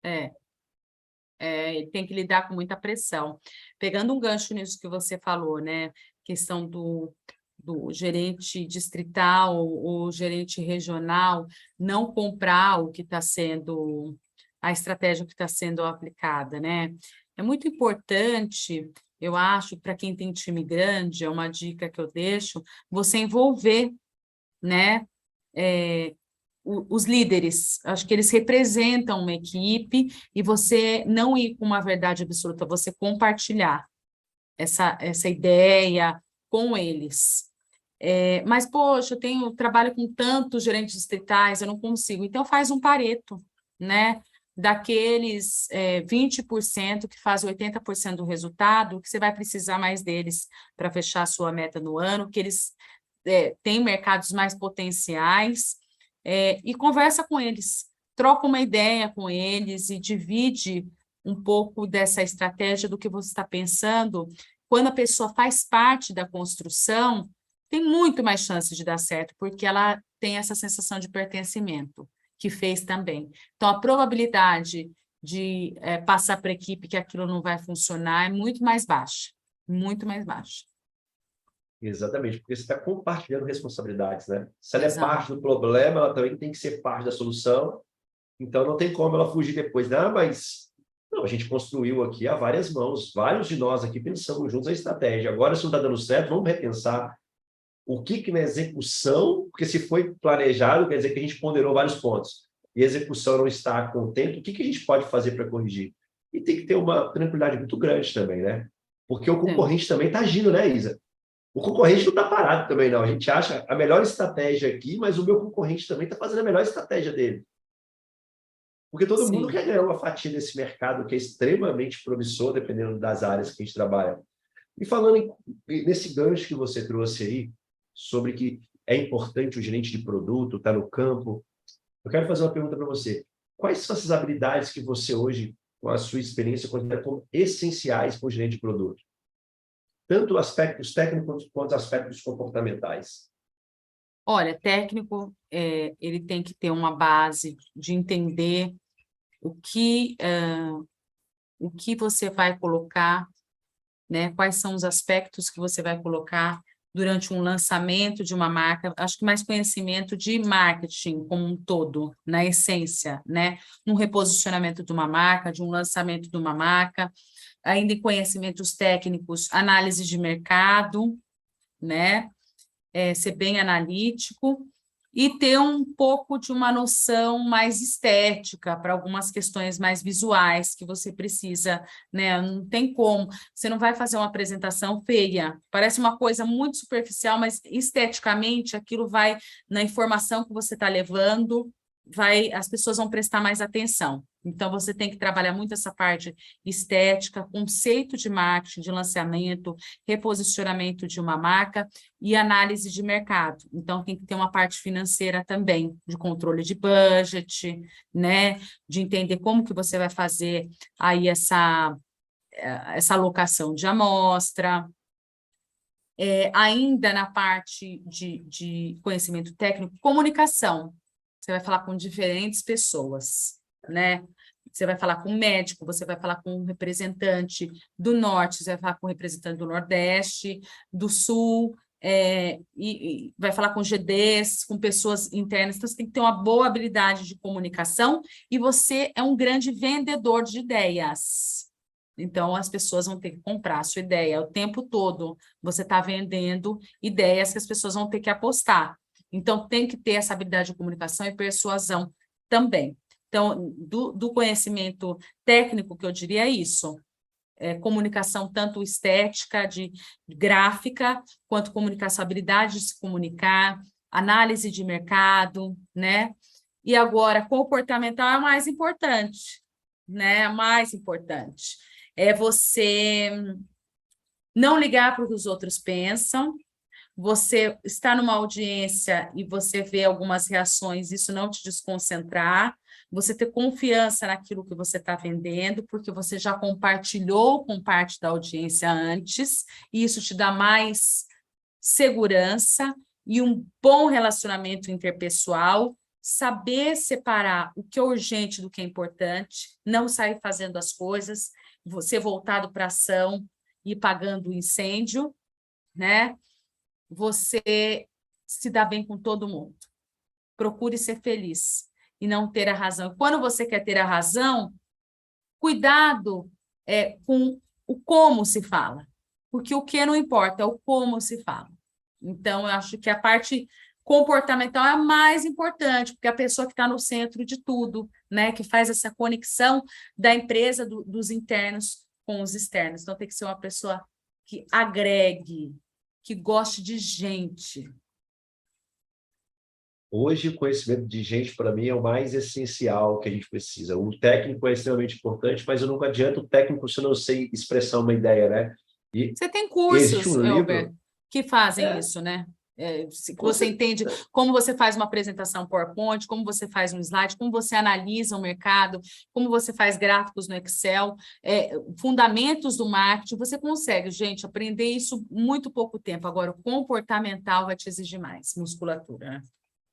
É. Ele tem que lidar com muita pressão. Pegando um gancho nisso que você falou, né? Questão do gerente distrital ou gerente regional não comprar o que está sendo, a estratégia que está sendo aplicada, né? É muito importante, eu acho, para quem tem time grande, é uma dica que eu deixo, você envolver, né? Os líderes, acho que eles representam uma equipe e você não ir com uma verdade absoluta, você compartilhar essa ideia com eles. Mas, poxa, trabalho com tantos gerentes distritais, eu não consigo. Então, faz um Pareto, né? Daqueles 20% que fazem 80% do resultado, que você vai precisar mais deles para fechar a sua meta no ano, que eles têm mercados mais potenciais, e conversa com eles, troca uma ideia com eles e divide um pouco dessa estratégia do que você está pensando. Quando a pessoa faz parte da construção, tem muito mais chance de dar certo, porque ela tem essa sensação de pertencimento, que fez também. Então, a probabilidade de passar para a equipe que aquilo não vai funcionar é muito mais baixa, muito mais baixa. Exatamente, porque você está compartilhando responsabilidades, né? Se ela é Exato. parte do problema, ela também tem que ser parte da solução. Então, não tem como ela fugir depois. Ah, mas Não, a gente construiu aqui a várias mãos, vários de nós aqui pensamos juntos a estratégia. Agora, se não está dando certo, vamos repensar o que na execução, porque se foi planejado, quer dizer que a gente ponderou vários pontos, e a execução não está contente, o que a gente pode fazer para corrigir? E tem que ter uma tranquilidade muito grande também, né? Porque o concorrente também está agindo, né, Isa? O concorrente não está parado também, não. A gente acha a melhor estratégia aqui, mas o meu concorrente também está fazendo a melhor estratégia dele. Porque todo mundo Sim. quer ganhar uma fatia desse mercado que é extremamente promissor, dependendo das áreas que a gente trabalha. E falando nesse gancho que você trouxe aí, sobre que é importante o gerente de produto estar no campo, eu quero fazer uma pergunta para você. Quais são essas habilidades que você hoje, com a sua experiência, considera como essenciais para o gerente de produto? Tanto aspectos técnicos quanto aspectos comportamentais. Olha, técnico, ele tem que ter uma base de entender o que você vai colocar, né? Quais são os aspectos que você vai colocar durante um lançamento de uma marca. Acho que mais conhecimento de marketing como um todo, na essência, né? Um reposicionamento de uma marca, de um lançamento de uma marca, ainda em conhecimentos técnicos, análise de mercado, né? Ser bem analítico e ter um pouco de uma noção mais estética para algumas questões mais visuais que você precisa, né? Não tem como, você não vai fazer uma apresentação feia, parece uma coisa muito superficial, mas esteticamente aquilo vai na informação que você está levando, as pessoas vão prestar mais atenção. Então, você tem que trabalhar muito essa parte estética, conceito de marketing, de lançamento, reposicionamento de uma marca e análise de mercado. Então, tem que ter uma parte financeira também, de controle de budget, né? De entender como que você vai fazer aí essa alocação de amostra. Ainda na parte de conhecimento técnico, comunicação. Você vai falar com diferentes pessoas, né? Você vai falar com um médico, você vai falar com um representante do norte, você vai falar com um representante do nordeste, do sul, e vai falar com GDs, com pessoas internas. Então, você tem que ter uma boa habilidade de comunicação e você é um grande vendedor de ideias. Então, as pessoas vão ter que comprar a sua ideia o tempo todo. Você está vendendo ideias que as pessoas vão ter que apostar. Então, tem que ter essa habilidade de comunicação e persuasão também. Então, do conhecimento técnico, que eu diria é isso, comunicação tanto estética, de gráfica, quanto comunicação, habilidade de se comunicar, análise de mercado, né? E agora, comportamental é o mais importante, né? A mais importante. É você não ligar para o que os outros pensam, você está numa audiência e você vê algumas reações, isso não te desconcentrar, você ter confiança naquilo que você está vendendo, porque você já compartilhou com parte da audiência antes, e isso te dá mais segurança e um bom relacionamento interpessoal, saber separar o que é urgente do que é importante, não sair fazendo as coisas, você voltado para a ação e pagando o incêndio, né? Você se dá bem com todo mundo. Procure ser feliz e não ter a razão. Quando você quer ter a razão, cuidado com o como se fala, porque o que não importa, é o como se fala. Então, eu acho que a parte comportamental é a mais importante, porque é a pessoa que está no centro de tudo, né, que faz essa conexão da empresa, dos internos com os externos. Então, tem que ser uma pessoa que agregue, que goste de gente. Hoje, o conhecimento de gente, para mim, é o mais essencial que a gente precisa. O técnico é extremamente importante, mas eu nunca adianto o técnico se eu não sei expressar uma ideia, né? E Você tem existe cursos, um Elber, livro... que fazem isso, né? Que você entende como você faz uma apresentação PowerPoint, como você faz um slide, como você analisa o mercado, como você faz gráficos no Excel, fundamentos do marketing, você consegue, gente, aprender isso muito pouco tempo. Agora, o comportamental vai te exigir mais musculatura, né?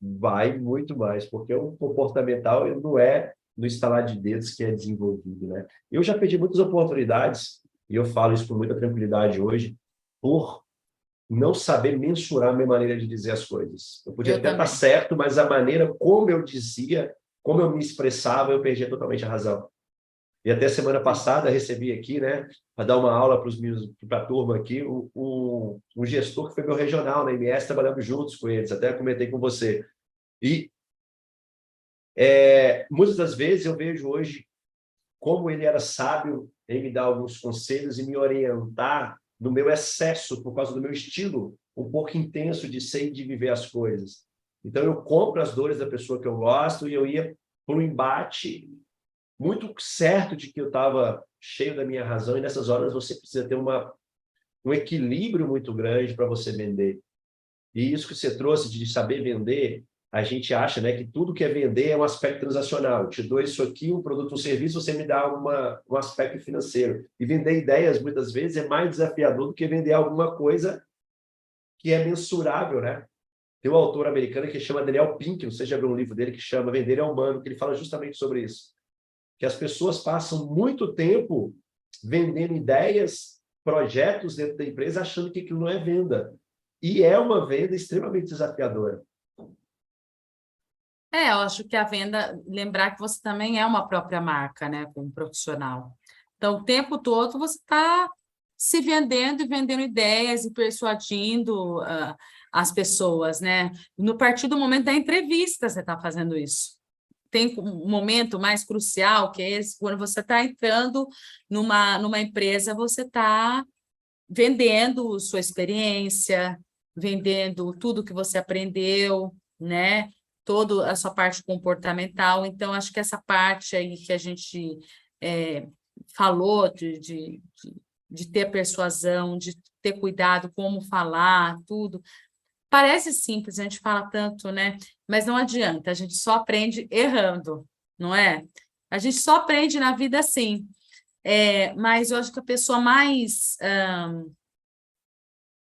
Vai muito mais, porque o comportamental ele não é no estalar de dedos que é desenvolvido, né? Eu já perdi muitas oportunidades, e eu falo isso com muita tranquilidade hoje, por não saber mensurar a minha maneira de dizer as coisas. Eu podia Eu até estar também. certo, mas a maneira como eu dizia, como eu me expressava, eu perdia totalmente a razão. E até semana passada recebi aqui, né, para dar uma aula para a turma aqui, um gestor que foi meu regional na MS, trabalhando juntos com eles, até comentei com você. E muitas das vezes eu vejo hoje como ele era sábio em me dar alguns conselhos e me orientar no meu excesso, por causa do meu estilo um pouco intenso de ser e de viver as coisas. Então, eu compro as dores da pessoa que eu gosto e eu ia para um embate muito certo de que eu estava cheio da minha razão, e nessas horas você precisa ter um equilíbrio muito grande para você vender. E isso que você trouxe de saber vender, a gente acha, né, que tudo que é vender é um aspecto transacional. Eu te dou isso aqui, um produto, um serviço, você me dá um aspecto financeiro. E vender ideias, muitas vezes, é mais desafiador do que vender alguma coisa que é mensurável, né? Tem um autor americano que chama Daniel Pink, você já viu um livro dele que chama Vender é Humano, que ele fala justamente sobre isso. Que as pessoas passam muito tempo vendendo ideias, projetos dentro da empresa, achando que aquilo não é venda. E é uma venda extremamente desafiadora. Eu acho que a venda, lembrar que você também é uma própria marca, né, como profissional. Então, o tempo todo você está se vendendo e vendendo ideias e persuadindo as pessoas, né? No partir do momento da entrevista, você está fazendo isso. Tem um momento mais crucial, que é esse, quando você está entrando numa empresa, você está vendendo sua experiência, vendendo tudo que você aprendeu, né? Toda a sua parte comportamental. Então, acho que essa parte aí que a gente falou de ter persuasão, de ter cuidado como falar, tudo. Parece simples, a gente fala tanto, né? Mas não adianta, a gente só aprende errando, não é? A gente só aprende na vida assim. Mas eu acho que a pessoa mais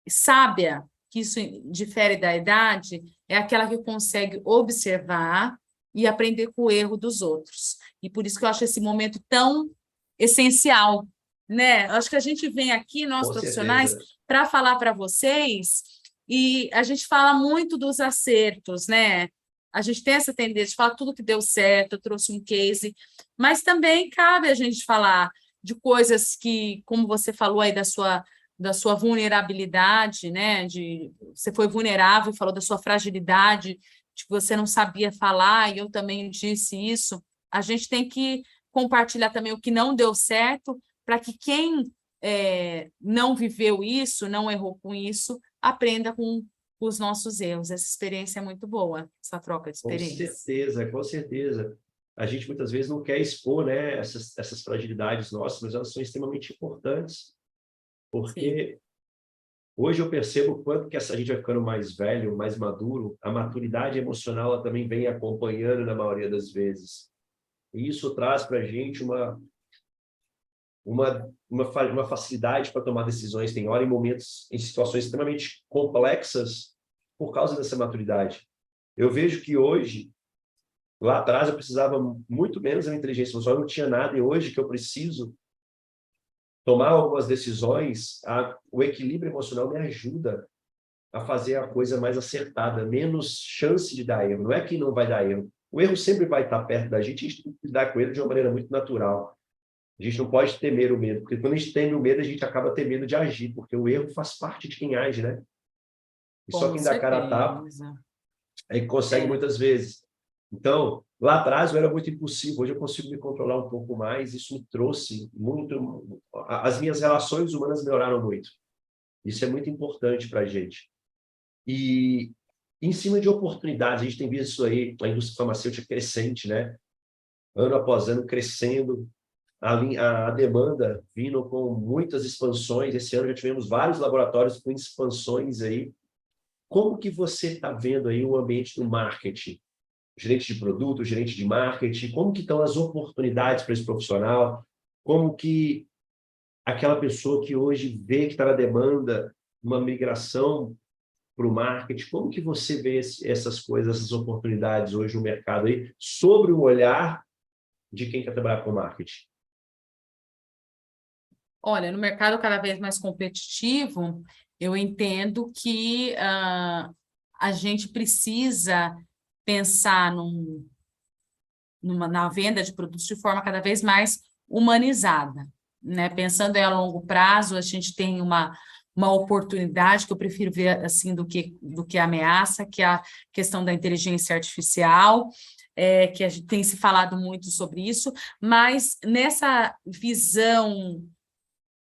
sábia, que isso difere da idade, é aquela que consegue observar e aprender com o erro dos outros. E por isso que eu acho esse momento tão essencial, né? Eu acho que a gente vem aqui, nós Com profissionais, certeza. para falar para vocês, e a gente fala muito dos acertos, né? A gente tem essa tendência de falar tudo que deu certo, eu trouxe um case, mas também cabe a gente falar de coisas que, como você falou aí da sua vulnerabilidade, né? Você foi vulnerável e falou da sua fragilidade, de que você não sabia falar, e eu também disse isso. A gente tem que compartilhar também o que não deu certo, para que quem não viveu isso, não errou com isso, aprenda com os nossos erros. Essa experiência é muito boa, essa troca de Com experiência. certeza, com certeza. A gente muitas vezes não quer expor, né, essas fragilidades nossas, mas elas são extremamente importantes, Sim. porque hoje eu percebo o quanto que a gente vai ficando mais velho, mais maduro, a maturidade emocional ela também vem acompanhando na maioria das vezes. E isso traz para a gente uma facilidade para tomar decisões, tem hora em momentos, em situações extremamente complexas, por causa dessa maturidade. Eu vejo que hoje, lá atrás, eu precisava muito menos da inteligência emocional, eu não tinha nada, e hoje que eu preciso tomar algumas decisões, o equilíbrio emocional me ajuda a fazer a coisa mais acertada, menos chance de dar erro. Não é que não vai dar erro. O erro sempre vai estar perto da gente, a gente tem que lidar com ele de uma maneira muito natural. A gente não pode temer o medo, porque quando a gente teme o medo, a gente acaba temendo de agir, porque o erro faz parte de quem age, né? E só Com quem dá cara a tapa certeza. é que consegue É. muitas vezes. Então, lá atrás eu era muito impulsivo, hoje eu consigo me controlar um pouco mais, isso me trouxe muito... As minhas relações humanas melhoraram muito. Isso é muito importante para a gente. E em cima de oportunidades, a gente tem visto isso aí, a indústria farmacêutica crescente, né? Ano após ano crescendo, a demanda vindo com muitas expansões. Esse ano já tivemos vários laboratórios com expansões aí. Como que você está vendo aí o ambiente do marketing? Gerente de produto, gerente de marketing, como que estão as oportunidades para esse profissional? Como que aquela pessoa que hoje vê que está na demanda uma migração para o marketing, como que você vê essas coisas, essas oportunidades hoje no mercado aí, sobre o olhar de quem quer trabalhar com marketing? Olha, no mercado cada vez mais competitivo, eu entendo que a gente precisa pensar na venda de produtos de forma cada vez mais humanizada, né? Pensando em a longo prazo, a gente tem uma oportunidade que eu prefiro ver assim do que ameaça, que é a questão da inteligência artificial, que a gente tem se falado muito sobre isso, mas nessa visão,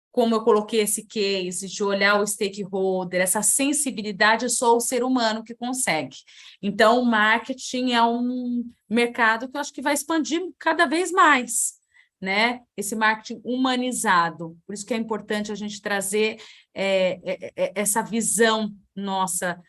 como eu coloquei esse case, de olhar o stakeholder, essa sensibilidade é só o ser humano que consegue. Então, o marketing é um mercado que eu acho que vai expandir cada vez mais, né? Esse marketing humanizado. Por isso que é importante a gente trazer essa visão nossa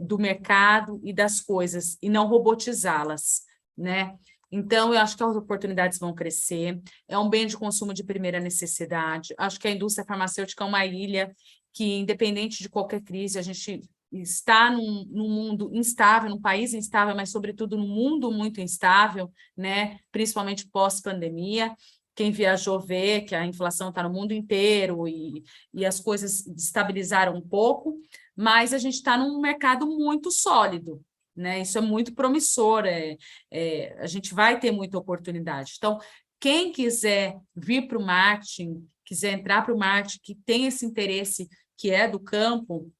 do mercado e das coisas, e não robotizá-las, né? Então, eu acho que as oportunidades vão crescer, é um bem de consumo de primeira necessidade. Acho que a indústria farmacêutica é uma ilha que, independente de qualquer crise, a gente está num mundo instável, num país instável, mas, sobretudo, num mundo muito instável, né? Principalmente pós-pandemia. Quem viajou vê que a inflação está no mundo inteiro e as coisas estabilizaram um pouco, mas a gente está num mercado muito sólido, né? Isso é muito promissor, a gente vai ter muita oportunidade. Então, quem quiser vir para o marketing, quiser entrar para o marketing, que tem esse interesse que é do campo,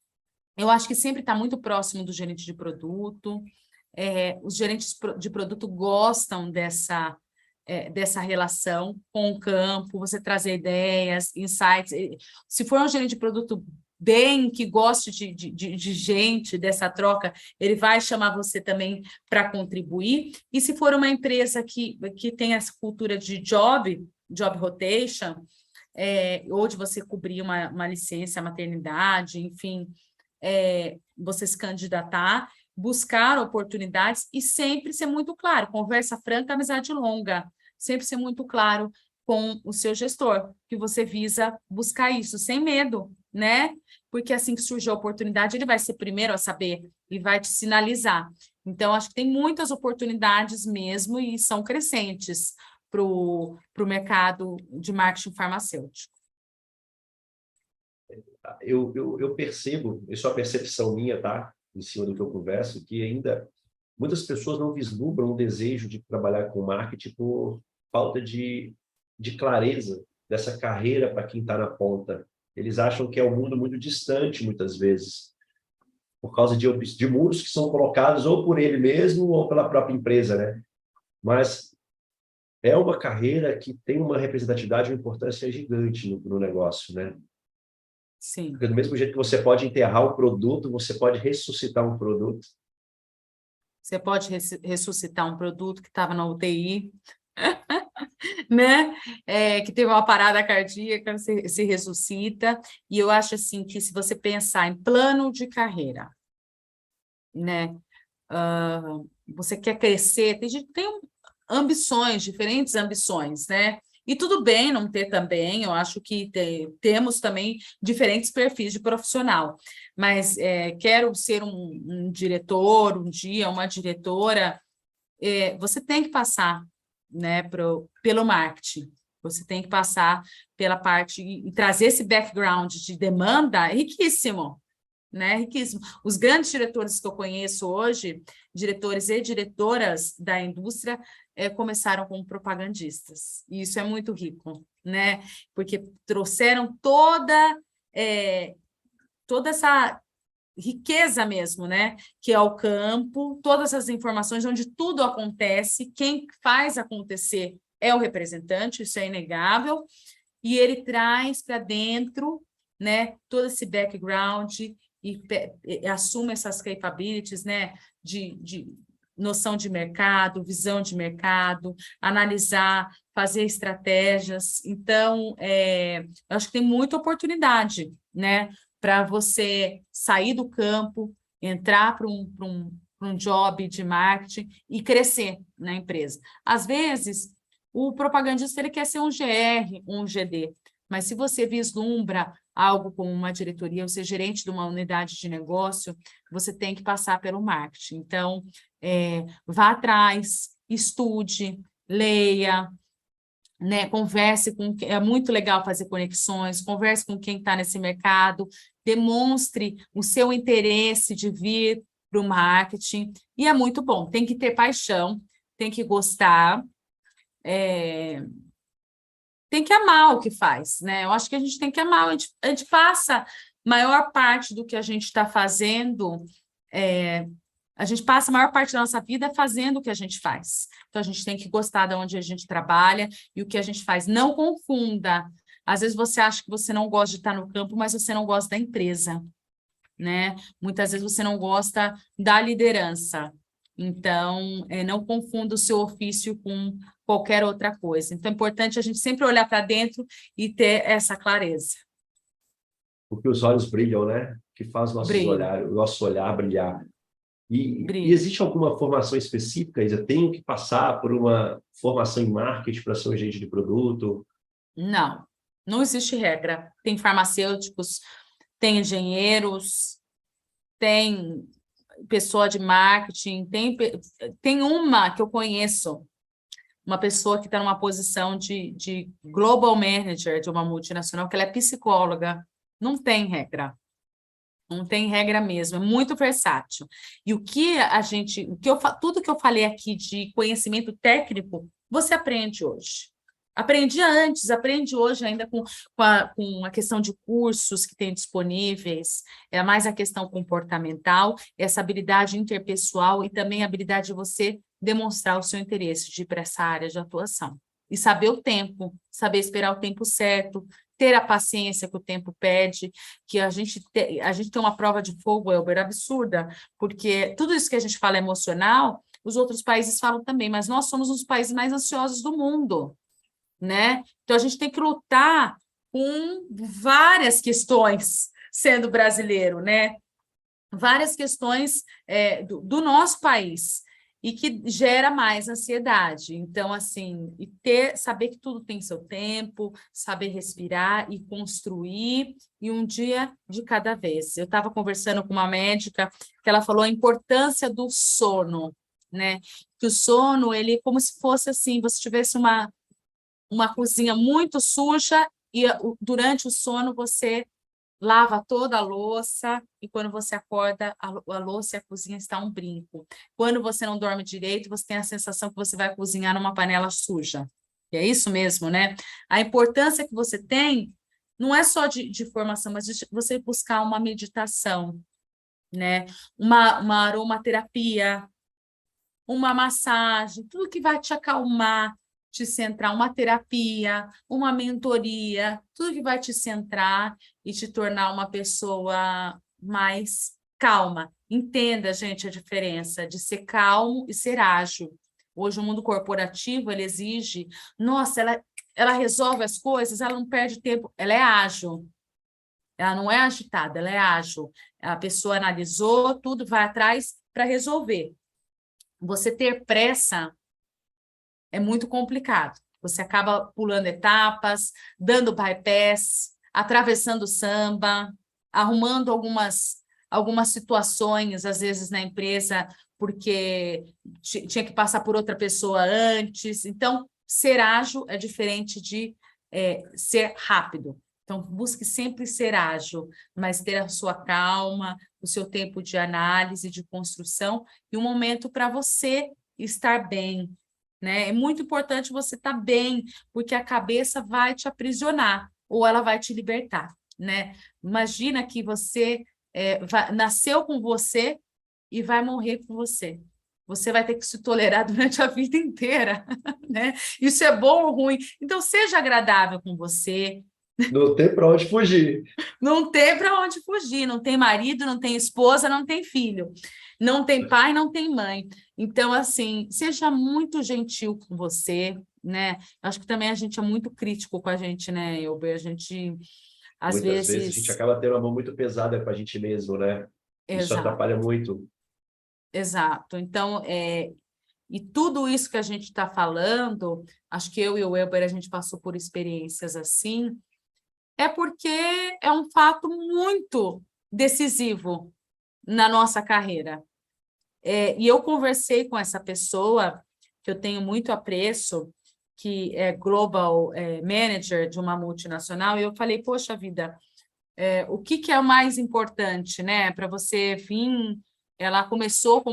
eu acho que sempre está muito próximo do gerente de produto. Os gerentes de produto gostam dessa relação com o campo, você trazer ideias, insights. Se for um gerente de produto bem, que goste de gente, dessa troca, ele vai chamar você também para contribuir. E se for uma empresa que tem essa cultura de job rotation, ou de você cobrir uma licença, maternidade, enfim, você se candidatar, buscar oportunidades e sempre ser muito claro, conversa franca, amizade longa, sempre ser muito claro com o seu gestor, que você visa buscar isso sem medo, né? Porque assim que surgir a oportunidade, ele vai ser primeiro a saber e vai te sinalizar. Então, acho que tem muitas oportunidades mesmo e são crescentes para o mercado de marketing farmacêutico. Eu percebo, isso é uma percepção minha, tá? Em cima do que eu converso, que ainda muitas pessoas não vislumbram o desejo de trabalhar com marketing por falta de clareza dessa carreira para quem está na ponta. Eles acham que é um mundo muito distante, muitas vezes, por causa de muros que são colocados ou por ele mesmo ou pela própria empresa, né? Mas é uma carreira que tem uma representatividade, uma importância gigante no negócio, né? Sim. Porque do mesmo jeito que você pode enterrar um produto, você pode ressuscitar um produto. Você pode ressuscitar um produto que estava na UTI, né? Que teve uma parada cardíaca, você se ressuscita. E eu acho assim que se você pensar em plano de carreira, né? Você quer crescer, tem gente que tem ambições, diferentes ambições, né? E tudo bem não ter também, eu acho que temos também diferentes perfis de profissional, mas quero ser um diretor, um dia, uma diretora, você tem que passar, né, pelo marketing, você tem que passar pela parte e trazer esse background de demanda riquíssimo, né? Riquíssimo. Os grandes diretores que eu conheço hoje, diretores e diretoras da indústria, começaram como propagandistas. E isso é muito rico, né? Porque trouxeram toda essa riqueza mesmo, né? Que é o campo, todas as informações onde tudo acontece, quem faz acontecer é o representante, isso é inegável, e ele traz para dentro, né, todo esse background e assume essas capabilities, né, de noção de mercado, visão de mercado, analisar, fazer estratégias. Então, eu acho que tem muita oportunidade, né, para você sair do campo, entrar para um job de marketing e crescer na empresa. Às vezes, o propagandista ele quer ser um GR, um GD, mas se você vislumbra algo como uma diretoria, ou ser gerente de uma unidade de negócio, você tem que passar pelo marketing. Então, vá atrás, estude, leia, né? Converse com... É muito legal fazer conexões, converse com quem está nesse mercado, demonstre o seu interesse de vir para o marketing, e é muito bom. Tem que ter paixão, tem que gostar, tem que amar o que faz, né? Eu acho que a gente tem que amar, a gente passa a maior parte do que a gente está fazendo, a gente passa a maior parte da nossa vida fazendo o que a gente faz. Então, a gente tem que gostar de onde a gente trabalha e o que a gente faz. Não confunda. Às vezes você acha que você não gosta de estar no campo, mas você não gosta da empresa, né? Muitas vezes você não gosta da liderança. Então, não confunda o seu ofício com qualquer outra coisa. Então, é importante a gente sempre olhar para dentro e ter essa clareza. Porque os olhos brilham, né? Que faz Brilho, o nosso olhar brilhar. E brilho. existe alguma formação específica, Isa? Eu tenho que passar por uma formação em marketing para ser um agente de produto? Não, não existe regra. Tem farmacêuticos, tem engenheiros, tem pessoa de marketing, tem uma que eu conheço, uma pessoa que está numa posição de global manager de uma multinacional, que ela é psicóloga. Não tem regra. Não tem regra mesmo, é muito versátil. E o que a gente, tudo que eu falei aqui de conhecimento técnico, você aprende hoje. Aprendia antes, aprende hoje ainda com a questão de cursos que tem disponíveis, é mais a questão comportamental, essa habilidade interpessoal e também a habilidade de você demonstrar o seu interesse de ir para essa área de atuação. E saber o tempo, saber esperar o tempo certo, ter a paciência que o tempo pede, que a gente tem uma prova de fogo, Elber, absurda, porque tudo isso que a gente fala emocional, os outros países falam também, mas nós somos os países mais ansiosos do mundo, né? Então, a gente tem que lutar com várias questões sendo brasileiro, né? Várias questões do nosso país e que gera mais ansiedade. Então, assim, saber que tudo tem seu tempo, saber respirar e construir, e um dia de cada vez. Eu estava conversando com uma médica que ela falou a importância do sono, né? Que o sono, ele é como se fosse assim, você tivesse uma cozinha muito suja e durante o sono você lava toda a louça e quando você acorda, a louça e a cozinha está um brinco. Quando você não dorme direito, você tem a sensação que você vai cozinhar numa panela suja. E é isso mesmo, né? A importância que você tem não é só de formação, mas de você buscar uma meditação, né? Uma aromaterapia, uma massagem, tudo que vai te acalmar, te centrar, uma terapia, uma mentoria, tudo que vai te centrar e te tornar uma pessoa mais calma. Entenda, gente, a diferença de ser calmo e ser ágil. Hoje, o mundo corporativo, ele exige, nossa, ela resolve as coisas, ela não perde tempo, ela é ágil. Ela não é agitada, ela é ágil. A pessoa analisou tudo, vai atrás para resolver. Você ter pressa é muito complicado. Você acaba pulando etapas, dando bypass, atravessando o samba, arrumando algumas situações, às vezes, na empresa, porque tinha que passar por outra pessoa antes. Então, ser ágil é diferente de ser rápido. Então, busque sempre ser ágil, mas ter a sua calma, o seu tempo de análise, de construção e um momento para você estar bem, né? É muito importante você estar bem, porque a cabeça vai te aprisionar ou ela vai te libertar, né? Imagina que você nasceu com você e vai morrer com você. Você vai ter que se tolerar durante a vida inteira, né? Isso é bom ou ruim? Então, seja agradável com você, Não tem para onde fugir. não tem para onde fugir, não tem marido, não tem esposa, não tem filho, não tem pai, não tem mãe. Então, assim, seja muito gentil com você, né? Acho que também a gente é muito crítico com a gente, né, Elber? A gente, às Muitas vezes a gente vezes. acaba tendo uma mão muito pesada com a gente mesmo, né? Isso Exato, atrapalha muito. exato. Então, e tudo isso que a gente está falando, acho que eu e o Elber, a gente passou por experiências assim, é porque é um fato muito decisivo na nossa carreira. E eu conversei com essa pessoa, que eu tenho muito apreço, que é Global Manager de uma multinacional, e eu falei, poxa vida, o que é o mais importante, né, para você vir... Ela começou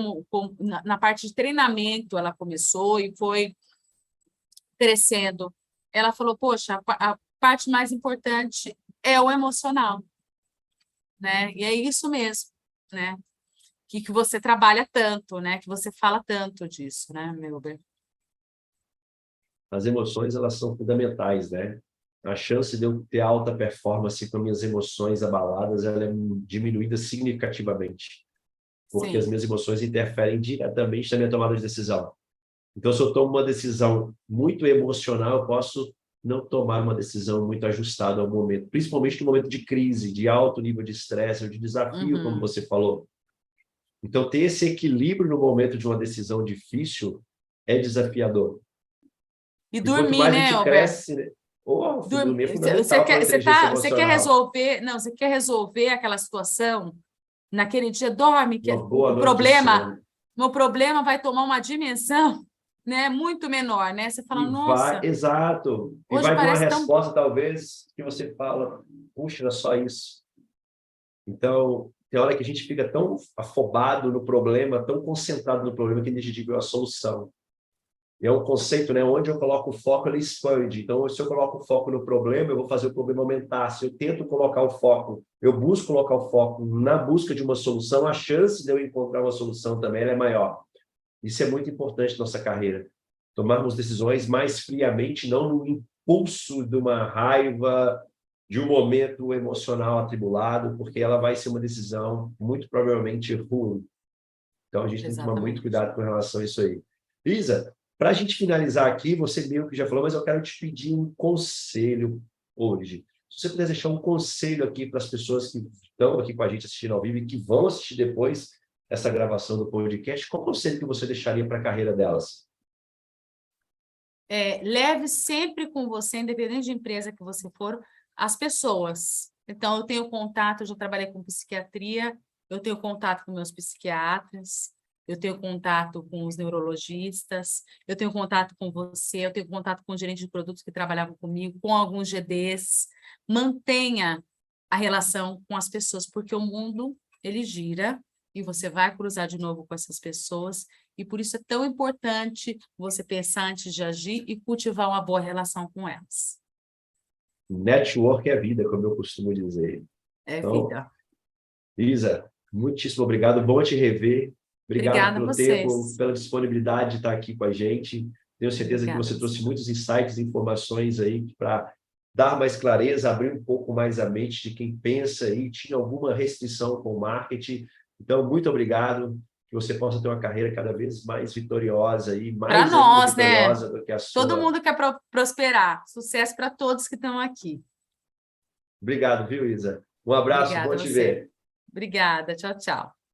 na parte de treinamento, ela começou e foi crescendo. ela falou, poxa, a parte mais importante é o emocional, né? E é isso mesmo, né? Que você trabalha tanto, né? Que você fala tanto disso, né, Melber? As emoções, elas são fundamentais, né? A chance de eu ter alta performance com minhas emoções abaladas, ela é diminuída significativamente, porque as Sim. minhas emoções interferem diretamente na minha tomada de decisão. Então, se eu tomo uma decisão muito emocional, eu posso não tomar uma decisão muito ajustada ao momento, principalmente no momento de crise, de alto nível de estresse ou de desafio, como Uhum. você falou. Então, ter esse equilíbrio no momento de uma decisão difícil é desafiador. E E quanto dormir, mais a né, gente Elber? cresce, né? Dormir é Você fundamental para a quer, inteligência você quer emocional. resolver, não, você quer resolver aquela situação naquele dia, dorme, que Uma boa noite de sono. o problema vai tomar uma dimensão, né, muito menor, né? Você fala, E vai, nossa, exato, e hoje vai vir uma parece tão... resposta, talvez, que você fala, puxa, era só isso. Então, tem hora que a gente fica tão afobado no problema, tão concentrado no problema, que a gente viu a solução. E é um conceito, né? Onde eu coloco o foco, ele expande. Então, se eu coloco o foco no problema, eu vou fazer o problema aumentar. Se eu tento colocar o foco, eu busco colocar o foco na busca de uma solução, a chance de eu encontrar uma solução também é maior. Isso é muito importante na nossa carreira. Tomarmos decisões mais friamente, não no impulso de uma raiva, de um momento emocional atribulado, porque ela vai ser uma decisão muito provavelmente ruim. Então, a gente tem que tomar muito Exatamente. cuidado com relação a isso aí. Isa, para a gente finalizar aqui, você meio que já falou, mas eu quero te pedir um conselho hoje. Se você puder deixar um conselho aqui para as pessoas que estão aqui com a gente assistindo ao vivo e que vão assistir depois essa gravação do podcast, qual conselho que você deixaria para a carreira delas? Leve sempre com você, independente de empresa que você for, as pessoas. Então, eu tenho contato, eu já trabalhei com psiquiatria, eu tenho contato com meus psiquiatras, eu tenho contato com os neurologistas, eu tenho contato com você, eu tenho contato com o gerente de produtos que trabalhavam comigo, com alguns GDs. Mantenha a relação com as pessoas, porque o mundo, ele gira e você vai cruzar de novo com essas pessoas. E por isso é tão importante você pensar antes de agir e cultivar uma boa relação com elas. Network é vida, como eu costumo dizer. É Então, vida. Isa, muitíssimo obrigado. Bom te rever. Obrigado Obrigada a pelo tempo, vocês. pela disponibilidade de estar aqui com a gente. Tenho certeza que Obrigada a você trouxe vocês. muitos insights e informações aí para dar mais clareza, abrir um pouco mais a mente de quem pensa e tinha alguma restrição com o marketing. Então, muito obrigado. Que você possa ter uma carreira cada vez mais vitoriosa e Para mais ainda nós, né? vitoriosa do que a Todo sua. mundo quer prosperar. Sucesso para todos que estão aqui. Obrigado, viu, Isa? Um abraço, bom Obrigada a te você. ver. Obrigada. Tchau, tchau.